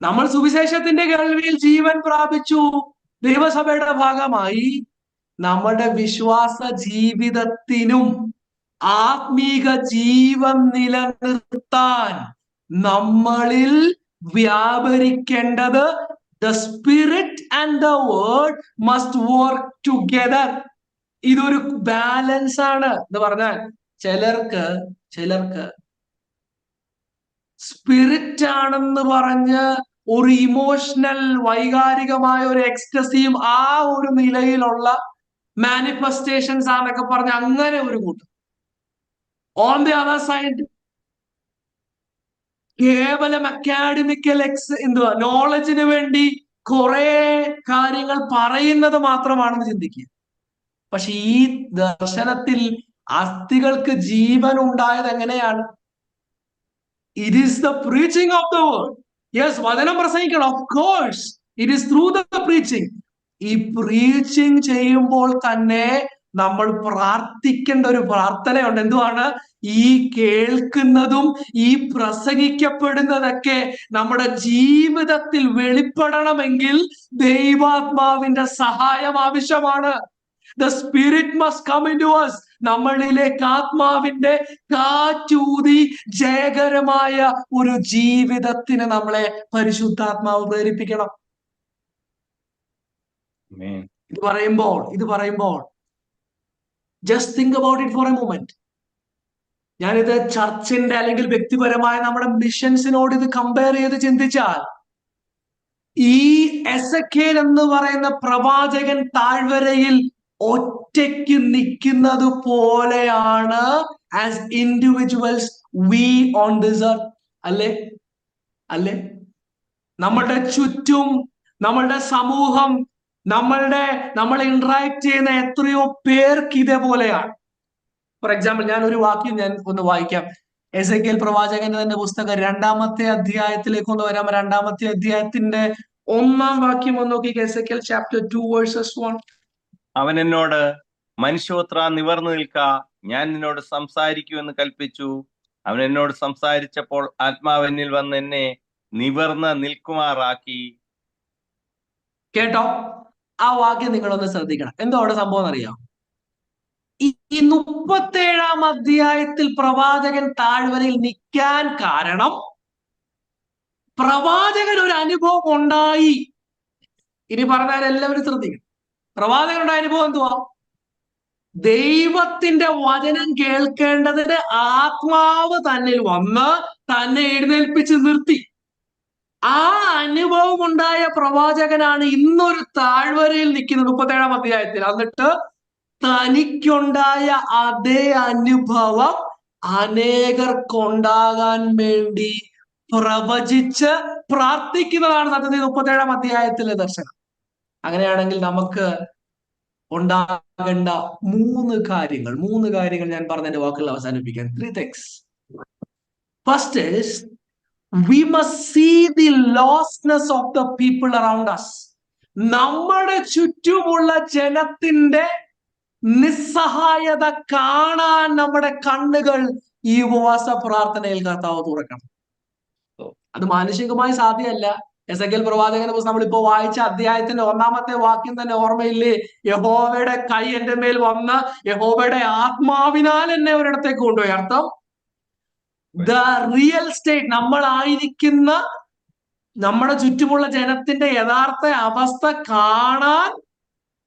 നമ്മൾ സുവിശേഷത്തിന്റെ കേൾവിയിൽ ജീവൻ പ്രാപിച്ചു, ദൈവസഭയുടെ ഭാഗമായി. നമ്മുടെ വിശ്വാസ ജീവിതത്തിനും ആത്മീക ജീവൻ നിലനിർത്താൻ നമ്മളിൽ വ്യാപരിക്കേണ്ടത് the spirit and the word must work together. ഇതൊരു ബാലൻസ് ആണ് എന്ന് പറഞ്ഞാൽ, ചിലർക്ക് സ്പിരിറ്റ് ആണെന്ന് പറഞ്ഞ് ഒരു ഇമോഷണൽ വൈകാരികമായ ഒരു എക്സ്റ്റസിയും ആ ഒരു നിലയിലുള്ള മാനിഫെസ്റ്റേഷൻസ് ആണെന്നൊക്കെ പറഞ്ഞ് അങ്ങനെ ഒരു കൂട്ടം. ഓൺ ദി അതർ സൈഡ് കേവലം അക്കാഡമിക്കൽ നോളജിന് വേണ്ടി കുറെ കാര്യങ്ങൾ പറയുന്നത് മാത്രമാണെന്ന് ചിന്തിക്കുക. പക്ഷെ ഈ ദർശനത്തിൽ അസ്ഥികൾക്ക് ജീവൻ ഉണ്ടായത് എങ്ങനെയാണ്? It is the preaching of the word. Yes, വചനം പ്രസംഗിക്കണം, of course it is through the preaching. ഈ പ്രീച്ചിങ് ചെയ്യുമ്പോൾ തന്നെ നമ്മൾ പ്രാർത്ഥിക്കേണ്ട ഒരു പ്രാർത്ഥനയുണ്ട്. എന്തുവാണ്? ഈ കേൾക്കുന്നതും ഈ പ്രസംഗിക്കപ്പെടുന്നതൊക്കെ നമ്മുടെ ജീവിതത്തിൽ വെളിപ്പെടണമെങ്കിൽ ദൈവാത്മാവിന്റെ സഹായം ആവശ്യമാണ്. The spirit must come into us. നമ്മളിലേക്ക് ആത്മാവിന്റെ കാറ്റൂതി ജയകരമായ ഒരു ജീവിതത്തിന് നമ്മളെ പരിശുദ്ധാത്മാവ് പ്രേരിപ്പിക്കണം. ഇത് പറയുമ്പോൾ just think about it for A moment. ഞാനിത് ചർച്ചിന്റെ അല്ലെങ്കിൽ വ്യക്തിപരമായ നമ്മുടെ മിഷൻസിനോട് ഇത് കമ്പയർ ചെയ്ത് ചിന്തിച്ചാൽ, ഈ എസെക്കിയേൽ എന്ന് പറയുന്ന പ്രവാചകൻ താഴ്വരയിൽ ഒറ്റയ്ക്ക് നിൽക്കുന്നത് പോലെയാണ് as individuals we on this earth. അല്ലേ? നമ്മളുടെ ചുറ്റും നമ്മളുടെ സമൂഹം, നമ്മൾ ഇന്ററാക്ട് ചെയ്യുന്ന എത്രയോ പേർക്ക് ഇതേപോലെയാണ്. ഫോർ എക്സാമ്പിൾ, ഞാൻ ഒരു വാക്യം ഒന്ന് വായിക്കാം. എസെക്കിയേൽ പ്രവാചകന്റെ തന്നെ പുസ്തകം 2-ാമത്തെ അധ്യായത്തിലേക്ക് ഒന്ന് വരാം. 2-ാമത്തെ അധ്യായത്തിന്റെ 1-ാം വാക്യം ഒന്ന് നോക്കി. Ezekiel chapter 2 versus 1. അവൻ എന്നോട്, മനുഷ്യപുത്ര, നിവർന്നു നിൽക്ക, ഞാൻ നിന്നോട് സംസാരിക്കൂ എന്ന് കൽപ്പിച്ചു. അവൻ എന്നോട് സംസാരിച്ചപ്പോൾ ആത്മാവ് എന്നിൽ വന്ന് എന്നെ നിവർന്ന് നിൽക്കുമാറാക്കി. കേട്ടോ? ആ വാക്യം നിങ്ങളൊന്ന് ശ്രദ്ധിക്കണം. എന്തോ അവിടെ സംഭവം അറിയാം? ഈ 37-ാം അധ്യായത്തിൽ പ്രവാചകൻ താഴ്വരയിൽ നിൽക്കാൻ കാരണം, പ്രവാചകൻ ഒരു അനുഭവം ഉണ്ടായി. ഇനി പറഞ്ഞാൽ എല്ലാവരും ശ്രദ്ധിക്കണം. പ്രവാചകനുടെ അനുഭവം എന്തുവാ? ദൈവത്തിന്റെ വചനം കേൾക്കേണ്ടതിന് ആത്മാവ് തന്നിൽ വന്ന് തന്നെ എഴുന്നേൽപ്പിച്ച് നിർത്തി. ആ അനുഭവം ഉണ്ടായ പ്രവാചകനാണ് ഇന്നൊരു താഴ്വരയിൽ നിൽക്കുന്നത് 37-ാം അധ്യായത്തിൽ. എന്നിട്ട് തനിക്കുണ്ടായ അതേ അനുഭവം അനേകർക്കുണ്ടാകാൻ വേണ്ടി പ്രവചിച്ച് പ്രാർത്ഥിക്കുന്നതാണ് സത്യത്തിൽ 37-ാം അധ്യായത്തിലെ ദർശനം. അങ്ങനെയാണെങ്കിൽ നമുക്ക് ഉണ്ടാകേണ്ട മൂന്ന് കാര്യങ്ങൾ ഞാൻ പറഞ്ഞ എന്റെ വാക്കുകൾ അവസാനിപ്പിക്കാൻ. 3 things. First is, we must see the lostness of the people around us. നമ്മുടെ ചുറ്റുമുള്ള ജനത്തിന്റെ നിസ്സഹായത കാണാൻ നമ്മുടെ കണ്ണുകൾ ഈ ഉപവാസ പ്രാർത്ഥനയിൽ കർത്താവ് തുറക്കണം. അത് മാനുഷികമായി സാധ്യമല്ല. എസെക്കിയേൽ പ്രവാചകന്റെ പുസ്തകം നമ്മളിപ്പോ വായിച്ച അധ്യായത്തിന്റെ 1-ാമത്തെ വാക്യം തന്നെ ഓർമ്മയില്ലേ? യഹോവയുടെ കൈ എന്റെ മേൽ വന്ന് യഹോവയുടെ ആത്മാവിനാൽ എന്നെ ഒരിടത്തേക്ക് കൊണ്ടുപോയി. അർത്ഥം, ദ റിയൽ സ്റ്റേറ്റ്, നമ്മളായിരിക്കുന്ന നമ്മുടെ ചുറ്റുമുള്ള ജനത്തിന്റെ യഥാർത്ഥ അവസ്ഥ കാണാൻ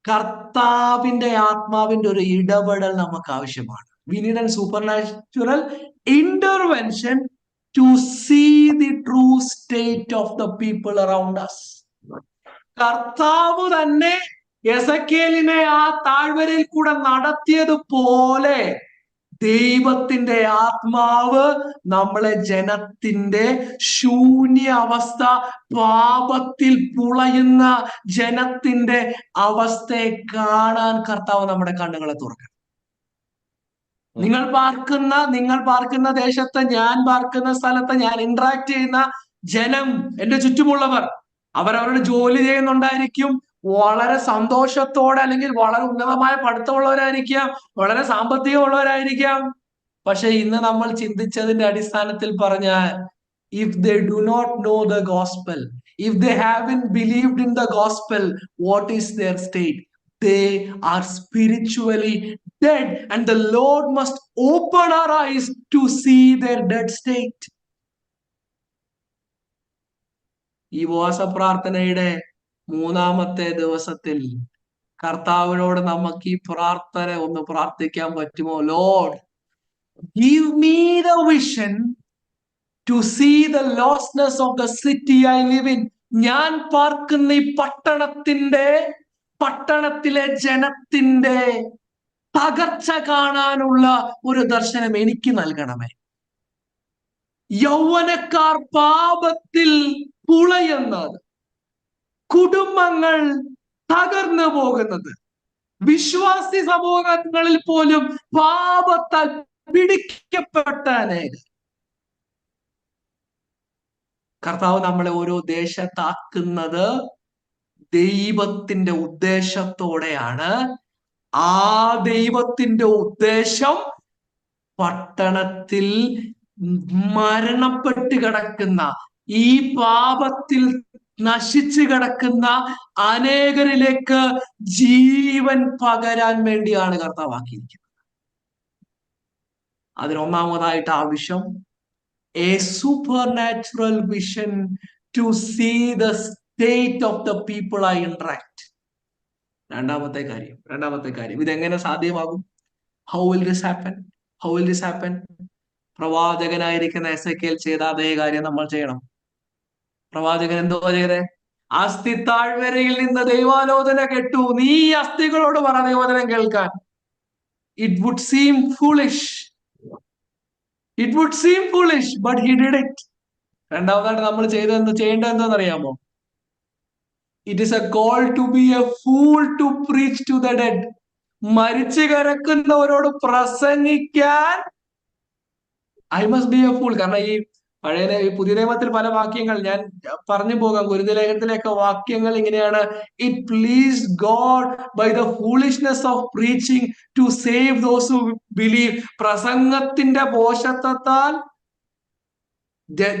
കർത്താവിന്റെ ആത്മാവിന്റെ ഒരു ഇടപെടൽ നമുക്ക് ആവശ്യമാണ്. We need an supernatural intervention to see the true state of the people around us. കർത്താവ് തന്നെ എസെക്കിയേലിനെ ആ താഴ്വരയിൽ കൂടെ നടത്തിയതുപോലെ ദൈവത്തിന്റെ ആത്മാവ് നമ്മളെ ജനത്തിന്റെ ശൂന്യ അവസ്ഥ, പാപത്തിൽ പുളയുന്ന ജനത്തിന്റെ അവസ്ഥയെ കാണാൻ കർത്താവ് നമ്മുടെ കണ്ണുകളെ തുറക്കണം. നിങ്ങൾ പാർക്കുന്ന ദേശത്ത്, ഞാൻ പാർക്കുന്ന സ്ഥലത്ത്, ഞാൻ ഇന്ററാക്ട് ചെയ്യുന്ന ജനം, എന്റെ ചുറ്റുമുള്ളവർ, അവരവരുടെ ജോലി ചെയ്യുന്നുണ്ടായിരിക്കും, വളരെ സന്തോഷത്തോടെ, അല്ലെങ്കിൽ വളരെ ഉന്നതമായ പഠിത്തമുള്ളവരായിരിക്കാം, വളരെ സാമ്പത്തികമുള്ളവരായിരിക്കാം. പക്ഷെ ഇന്ന് നമ്മൾ ചിന്തിച്ചതിന്റെ അടിസ്ഥാനത്തിൽ പറഞ്ഞാൽ, if they do not know the gospel, if they haven't believed in the gospel, what is their state? They are spiritually dead, and the Lord must open our eyes to see their dead state. ഈ ഉപവാസ പ്രാർത്ഥനയുടെ 3-ാമത്തെ ദിവസത്തിൽ കർത്താവിനോട് നമുക്ക് ഈ പ്രാർത്ഥന ഒന്ന് പ്രാർത്ഥിക്കാൻ പറ്റുമോ? Lord, give me the vision to see the lostness of the city I live in. ഞാൻ പാർക്കുന്ന ഈ പട്ടണത്തിലെ ജനത്തിന്റെ തകർച്ച കാണാനുള്ള ഒരു ദർശനം എനിക്ക് നൽകണമേ. യൗവനക്കാർ പാപത്തിൽ പുളയുന്നത്, കുടുംബങ്ങൾ തകർന്നു പോകുന്നത്, വിശ്വാസി സമൂഹങ്ങളിൽ പോലും പാപത്താൽ പിടിക്കപ്പെട്ട അനേകം. കർത്താവ് നമ്മളെ ഓരോ ദേശത്താക്കുന്നത് ദൈവത്തിന്റെ ഉദ്ദേശത്തോടെയാണ്. ആ ദൈവത്തിന്റെ ഉദ്ദേശം പട്ടണത്തിൽ മരണപ്പെട്ട് കിടക്കുന്ന, ഈ പാപത്തിൽ നശിച്ചു കിടക്കുന്ന അനേകരിലേക്ക് ജീവൻ പകരാൻ വേണ്ടിയാണ് കർത്താവാക്കിയിരിക്കുന്നത്. അതിനൊന്നാമതായിട്ട് ആവശ്യം a supernatural vision to see the state of the people I interact. രണ്ടാമത്തെ കാര്യം ഇതെങ്ങനെ സാധ്യമാകും? How will this happen? പ്രവാചകനായിരിക്കുന്ന എസെക്കിയേൽ ചെയ്ത അതേ കാര്യം നമ്മൾ ചെയ്യണം. പ്രവാചകൻ എന്തോ ചെയ്തേ? അസ്ഥി താഴ്വരയിൽ നിന്ന് ദൈവാലോചന കേട്ടു, നീ അസ്ഥികളോട് പറ ദൈവവചനം കേൾക്കാൻ. It would seem foolish, but he did it. രണ്ടാമതായിട്ട് നമ്മൾ ചെയ്യേണ്ടത് എന്താണെന്നറിയാമോ? It is a call to be a fool to preach to the dead. മരിച്ചു കിടക്കുന്നവരോട് പ്രസംഗിക്കാൻ I must be a fool. കാരണം ഈ പുതിയ നിയമത്തിൽ പല വാക്യങ്ങൾ ഞാൻ പറഞ്ഞു പോകാം. ഗുരുതലേഖനത്തിലേക്ക് വാക്യങ്ങൾ ഇങ്ങനെയാണ്: it please God by the foolishness of preaching to save those who believe. പ്രസംഗത്തിന്റെ പോഷത്വത്താൽ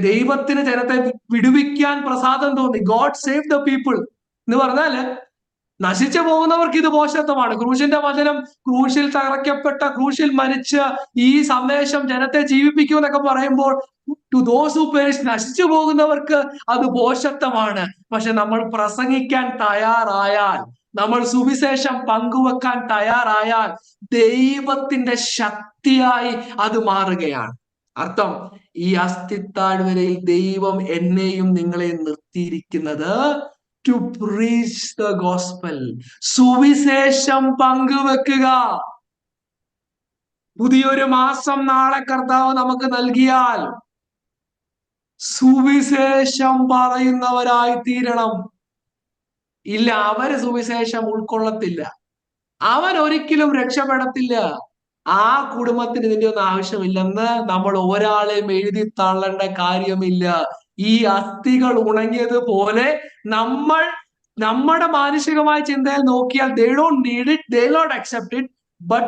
ദൈവത്തിന് ജനത്തെ വിടുവിക്കാൻ പ്രസാദം തോന്നി. ഗോഡ് സേവ് ദ പീപ്പിൾ എന്ന് പറഞ്ഞാല് നശിച്ചു പോകുന്നവർക്ക് ഇത് പോഷത്വമാണ്. ക്രൂശിന്റെ വചനം, ക്രൂശിൽ തറയ്ക്കപ്പെട്ട, ക്രൂശിൽ മരിച്ച് ഈ സന്ദേശം ജനത്തെ ജീവിപ്പിക്കും എന്നൊക്കെ പറയുമ്പോൾ ടു ദോസ് ഹു പെരിഷ്, നശിച്ചു പോകുന്നവർക്ക് അത് പോഷത്വമാണ്. പക്ഷെ നമ്മൾ പ്രസംഗിക്കാൻ തയ്യാറായാൽ, നമ്മൾ സുവിശേഷം പങ്കുവെക്കാൻ തയ്യാറായാൽ ദൈവത്തിന്റെ ശക്തിയായി അത് മാറുകയാണ്. അർത്ഥം, ഈ അസ്ഥിത്താഴ്വരയിൽ ദൈവം എന്നെയും നിങ്ങളെയും നിർത്തിയിരിക്കുന്നത് to preach the gospel, സുവിശേഷം പങ്കുവെക്കുക. പുതിയൊരു മാസം നാളെ കർത്താവ് നമുക്ക് നൽകിയാൽ സുവിശേഷം പറയുന്നവരായി തീരണം. ഇല്ല, അവര് സുവിശേഷം ഉൾക്കൊള്ളത്തില്ല, അവൻ ഒരിക്കലും രക്ഷപ്പെടത്തില്ല. ആ കുടുംബത്തിന് ഇതിന്റെ ഒന്നും ആവശ്യമില്ലെന്ന് നമ്മൾ ഒരാളെയും എഴുതി തള്ളേണ്ട കാര്യമില്ല. ഈ അസ്ഥികൾ ഉണങ്ങിയതുപോലെ നമ്മുടെ മാനുഷികമായ ചിന്തയിൽ നോക്കിയാൽ they don't need it, they don't accept it, but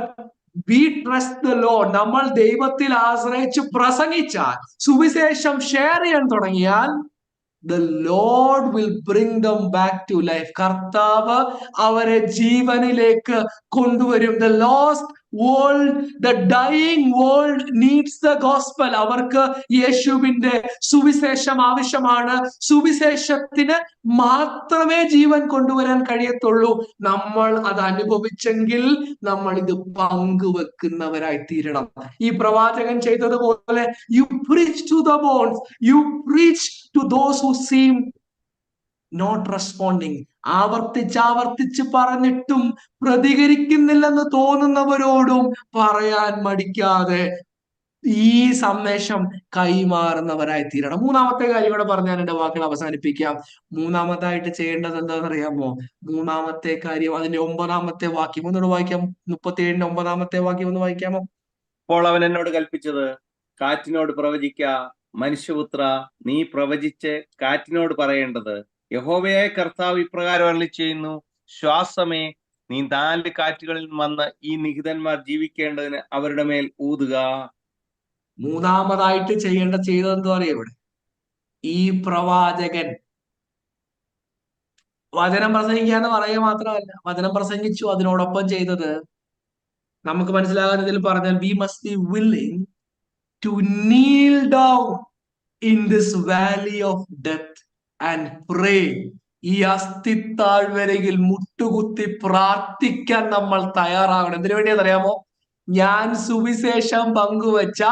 we trust the Lord. നമ്മൾ ദൈവത്തിൽ ആശ്രയിച്ച് പ്രസംഗിച്ചാൽ, സുവിശേഷം ഷെയർ ചെയ്യാൻ തുടങ്ങിയാൽ, the Lord will bring them back to life. കർത്താവ് അവരെ ജീവനിലേക്ക് കൊണ്ടുവരും. The lost world, the dying world needs the gospel. അവർക്ക് യേശുവിന്റെ സുവിശേഷം ആവശ്യമാണ്. സുവിശേഷത്തിന് മാത്രമേ ജീവൻ കൊണ്ടുവരാൻ കഴിയത്തുള്ളൂ. നമ്മൾ അത് അനുഭവിച്ചെങ്കിൽ നമ്മൾ ഇത് പങ്കുവെക്കുന്നവരായി തീരണം. ഈ പ്രവാചകൻ ചെയ്തതുപോലെ, you preach to the bones, you preach to those who seem not responding. ആവർത്തിച്ച് പറഞ്ഞിട്ടും പ്രതികരിക്കുന്നില്ലെന്ന് തോന്നുന്നവരോടും പറയാൻ മടിക്കാതെ ഈ സന്ദേശം കൈമാറുന്നവരായി തീരണം. മൂന്നാമത്തെ കാര്യം കൂടെ പറഞ്ഞാൽ എന്റെ വാക്കുകൾ അവസാനിപ്പിക്കാം. മൂന്നാമതായിട്ട് ചെയ്യേണ്ടത് എന്താണെന്ന് അറിയാമോ? മൂന്നാമത്തെ കാര്യം അതിന്റെ 9-ാമത്തെ വാക്യം ഒന്നുകൂടെ വായിക്കാം. 37-ന്റെ 9-ാമത്തെ വാക്യം ഒന്ന് വായിക്കാമോ? അപ്പോൾ അവൻ എന്നോട് കൽപ്പിച്ചത്, കാറ്റിനോട് പ്രവചിക്ക, മനുഷ്യപുത്ര, നീ പ്രവചിച്ച് കാറ്റിനോട് പറയേണ്ടത്, യഹോവയായ കർത്താവ് ഇപ്രകാരം അരുളിച്ചെയ്യുന്നു, ശ്വാസമേ, നീ 4 കാറ്റുകളിൽ വന്ന് ഈ നിഹിതന്മാർ ജീവിക്കേണ്ടതിന് അവരുടെ മേൽ ഊതുക. മൂന്നാമതായിട്ട് ചെയ്തത് എന്താ പറയാ ഇവിടെ? ഈ പ്രവാചകൻ വചനം പ്രസംഗിക്കാന്ന് പറയുക മാത്രമല്ല, വചനം പ്രസംഗിച്ചു. അതിനോടൊപ്പം ചെയ്തത് നമുക്ക് മനസ്സിലാകാൻ ഇതിൽ പറഞ്ഞാൽ, we must be willing to kneel down in this valley of death and pray. ഈ അസ്ഥിത്താഴ്വരയിൽ മുട്ടുകുത്തി പ്രാർത്ഥിക്കാൻ നമ്മൾ തയ്യാറാകണം. എന്തിനു വേണ്ടിയാണെന്ന് അറിയാമോ? ഞാൻ സുവിശേഷം പങ്കുവച്ച,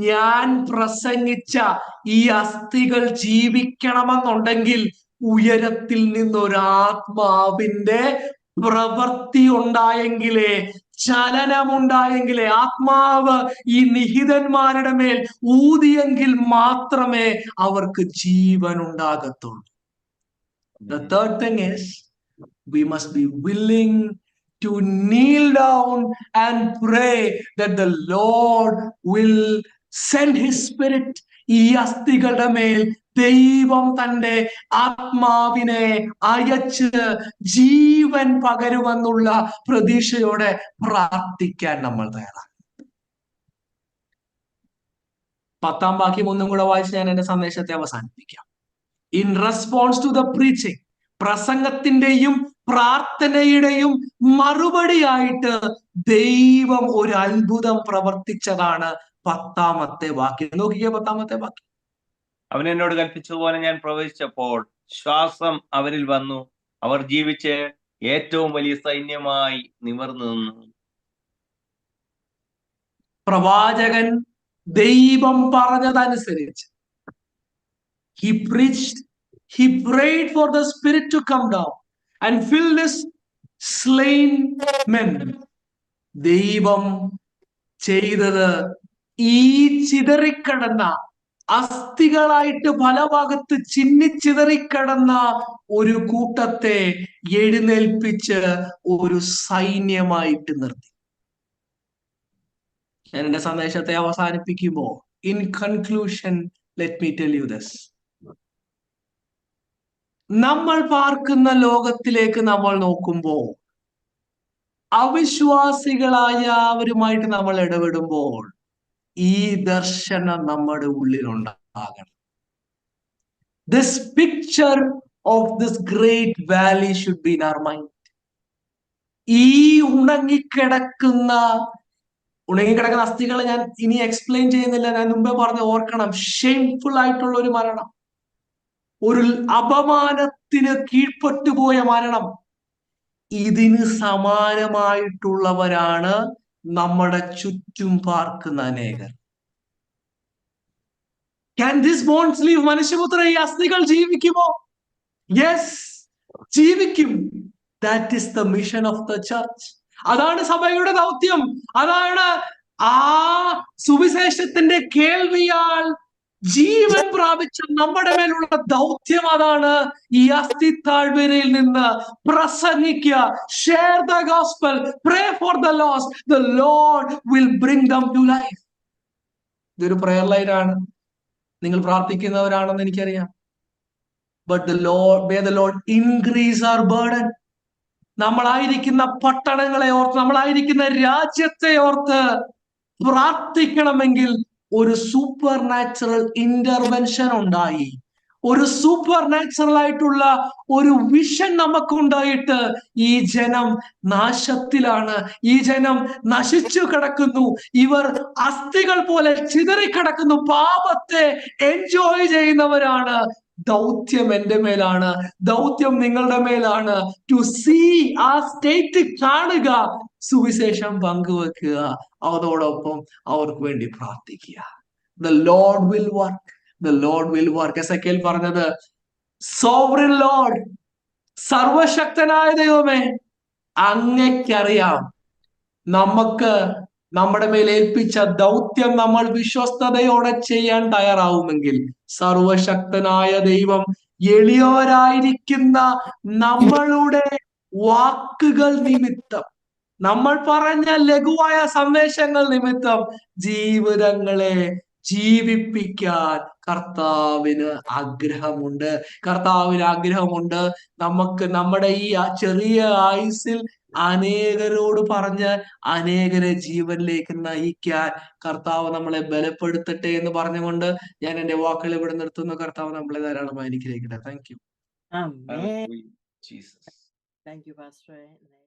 ഞാൻ പ്രസംഗിച്ച ഈ അസ്ഥികൾ ജീവിക്കണമെന്നുണ്ടെങ്കിൽ ഉയരത്തിൽ നിന്നൊരാത്മാവിന്റെ പ്രവൃത്തി ഉണ്ടായെങ്കിലേ, ചലനമുണ്ടായെങ്കിലേ, ആത്മാവ് ഈ നിഹിതന്മാരുടെ മേൽ ഊതിയെങ്കിൽ മാത്രമേ അവർക്ക് ജീവൻ ഉണ്ടാകത്തുള്ളൂ. The third thing is, we must be willing to kneel down and pray that the Lord will send His Spirit. ഈ അസ്ഥികളുടെ മേൽ ദൈവം തന്റെ ആത്മാവിനെ അയച്ച് ജീവൻ പകരുമെന്നുള്ള പ്രതീക്ഷയോടെ പ്രാർത്ഥിക്കാൻ നമ്മൾ തയ്യാറാണ്. 10-ാം വാക്യം ഒന്നും കൂടെ വായിച്ച് ഞാൻ എന്റെ സന്ദേശത്തെ അവസാനിപ്പിക്കാം. In response to the preaching, പ്രസംഗത്തിന്റെയും പ്രാർത്ഥനയുടെയും മറുപടിയായിട്ട് ദൈവം ഒരു അത്ഭുതം പ്രവർത്തിച്ചതാണ് 10-ാമത്തെ വാക്യം. നോക്കിക്കേ 10-ാമത്തെ വാക്യം. അവൻ എന്നോട് കൽപ്പിച്ചതുപോലെ ഞാൻ പ്രവചിച്ചപ്പോൾ ശ്വാസം അവരിൽ വന്നു, അവർ ജീവിച്ച് ഏറ്റവും വലിയ സൈന്യമായി നിവർന്നു നിന്നു. പ്രവാചകൻ ദൈവം പറഞ്ഞതനുസരിച്ച് he preached, he prayed for the Spirit to come down and fill this slain men. ദൈവം ചെയ്തത് ഈ ചിതറിക്കിടന്ന അസ്ഥികളായിട്ട് പല ഭാഗത്ത് ചിന്നിച്ചിതറിക്കിടന്ന ഒരു കൂട്ടത്തെ എഴുന്നേൽപ്പിച്ച് ഒരു സൈന്യമായിട്ട് നിർത്തി. ഞാൻ എന്റെ സന്ദേശത്തെ അവസാനിപ്പിക്കുമ്പോ, in conclusion, let me tell you this. നമ്മൾ പാർക്കുന്ന നമ്മൾ നോക്കുമ്പോൾ, അവിശ്വാസികളായ അവരുമായിട്ട് നമ്മൾ ഇടപെടുമ്പോൾ ഈ ദർശനം നമ്മുടെ ഉള്ളിലുണ്ടാകണം. This picture of this great valley should be in our mind. ഈ ഉണങ്ങിക്കിടക്കുന്ന അസ്ഥികൾ ഞാൻ ഇനി എക്സ്പ്ലെയിൻ ചെയ്യുന്നില്ല. ഞാൻ മുമ്പേ പറഞ്ഞ് ഓർക്കണം, ഷെയിംഫുൾ ആയിട്ടുള്ള ഒരു മരണം, ഒരു അപമാനത്തിന് കീഴ്പ്പെട്ടുപോയ മരണം. ഇതിന് സമാനമായിട്ടുള്ളവരാണ് നമ്മുടെ ചുറ്റും പാർക്കുന്ന അനേകർ. Can this bones live? മനുഷ്യപുത്ര, ഈ അസ്ഥികൾ ജീവിക്കുമോ? യെസ്, ജീവിക്കും. That is the mission of the church. അതാണ് സഭയുടെ ദൗത്യം. അതാണ് ആ സുവിശേഷത്തിന്റെ കേൾവിയാൽ ജീവൻ പ്രാപിച്ച നമ്മുടെ മേലുള്ള ദൗത്യം. അതാണ് ഈ അസ്ഥിത്താഴ്വരയിൽ നിന്ന് പ്രസംഗിക്കുക. Share the gospel, pray for the lost, the Lord will bring them to life. ഇതൊരു പ്രയർ ലൈനാണ്. നിങ്ങൾ പ്രാർത്ഥിക്കുന്നവരാണെന്ന് എനിക്കറിയാം. But the Lord, may the Lord increase our burden. നമ്മളായിരിക്കുന്ന പട്ടണങ്ങളെ ഓർത്ത്, നമ്മളായിരിക്കുന്ന രാജ്യത്തെ ഓർത്ത് പ്രാർത്ഥിക്കണമെങ്കിൽ ഒരു സൂപ്പർ നാച്ചുറൽ ഇന്റർവെൻഷൻ ഉണ്ടായി. ഒരു സൂപ്പർ നാച്ചുറൽ ആയിട്ടുള്ള ഒരു വിഷൻ നമുക്കുണ്ടായിട്ട്, ഈ ജനം നാശത്തിലാണ്, ഈ ജനം നശിച്ചു കിടക്കുന്നു, ഇവർ അസ്ഥികൾ പോലെ ചിതറിക്കിടക്കുന്നു, പാപത്തെ എൻജോയ് ചെയ്യുന്നവരാണ്. ദൗത്യം എന്റെ മേലാണ്, ദൗത്യം നിങ്ങളുടെ മേലാണ്. ടു സീ, ആ സ്റ്റേറ്റ് കാണുക, സുവിശേഷം പങ്കുവെക്കുക, അതോടൊപ്പം അവർക്ക് വേണ്ടി പ്രാർത്ഥിക്കുക. The Lord will work. The Lord will work. Ezekiel പറഞ്ഞത്, സോവറിൻ ലോർഡ്, സർവശക്തനായ ദൈവമേ, അങ്ങയ്ക്കറിയാം നമുക്ക് നമ്മുടെ മേൽ ഏൽപ്പിച്ച ദൗത്യം നമ്മൾ വിശ്വസ്തയോടെ ചെയ്യാൻ തയ്യാറാവുമെങ്കിൽ സർവശക്തനായ ദൈവം എളിയവരായിരിക്കുന്ന നമ്മളുടെ വാക്കുകൾ നിമിത്തം, നമ്മൾ പറഞ്ഞ ലഘുവായ സന്ദേശങ്ങൾ നിമിത്തം ജീവിതങ്ങളെ ജീവിപ്പിക്കാൻ കർത്താവിന് ആഗ്രഹമുണ്ട്. കർത്താവിന് ആഗ്രഹമുണ്ട് നമുക്ക് നമ്മുടെ ഈ ചെറിയ ആയുസ്സിൽ അനേകരോട് പറഞ്ഞ് അനേകരെ ജീവനിലേക്ക് നയിക്കാൻ കർത്താവ് നമ്മളെ ബലപ്പെടുത്തട്ടെ എന്ന് പറഞ്ഞുകൊണ്ട് ഞാൻ എന്റെ വാക്കുകൾ ഇവിടെ നിർത്തുന്നു. കർത്താവ് നമ്മളെ ധാരാളമായി അനുഗ്രഹിക്കട്ടെ. Thank you. Amen. Jesus. Thank you, Pastor.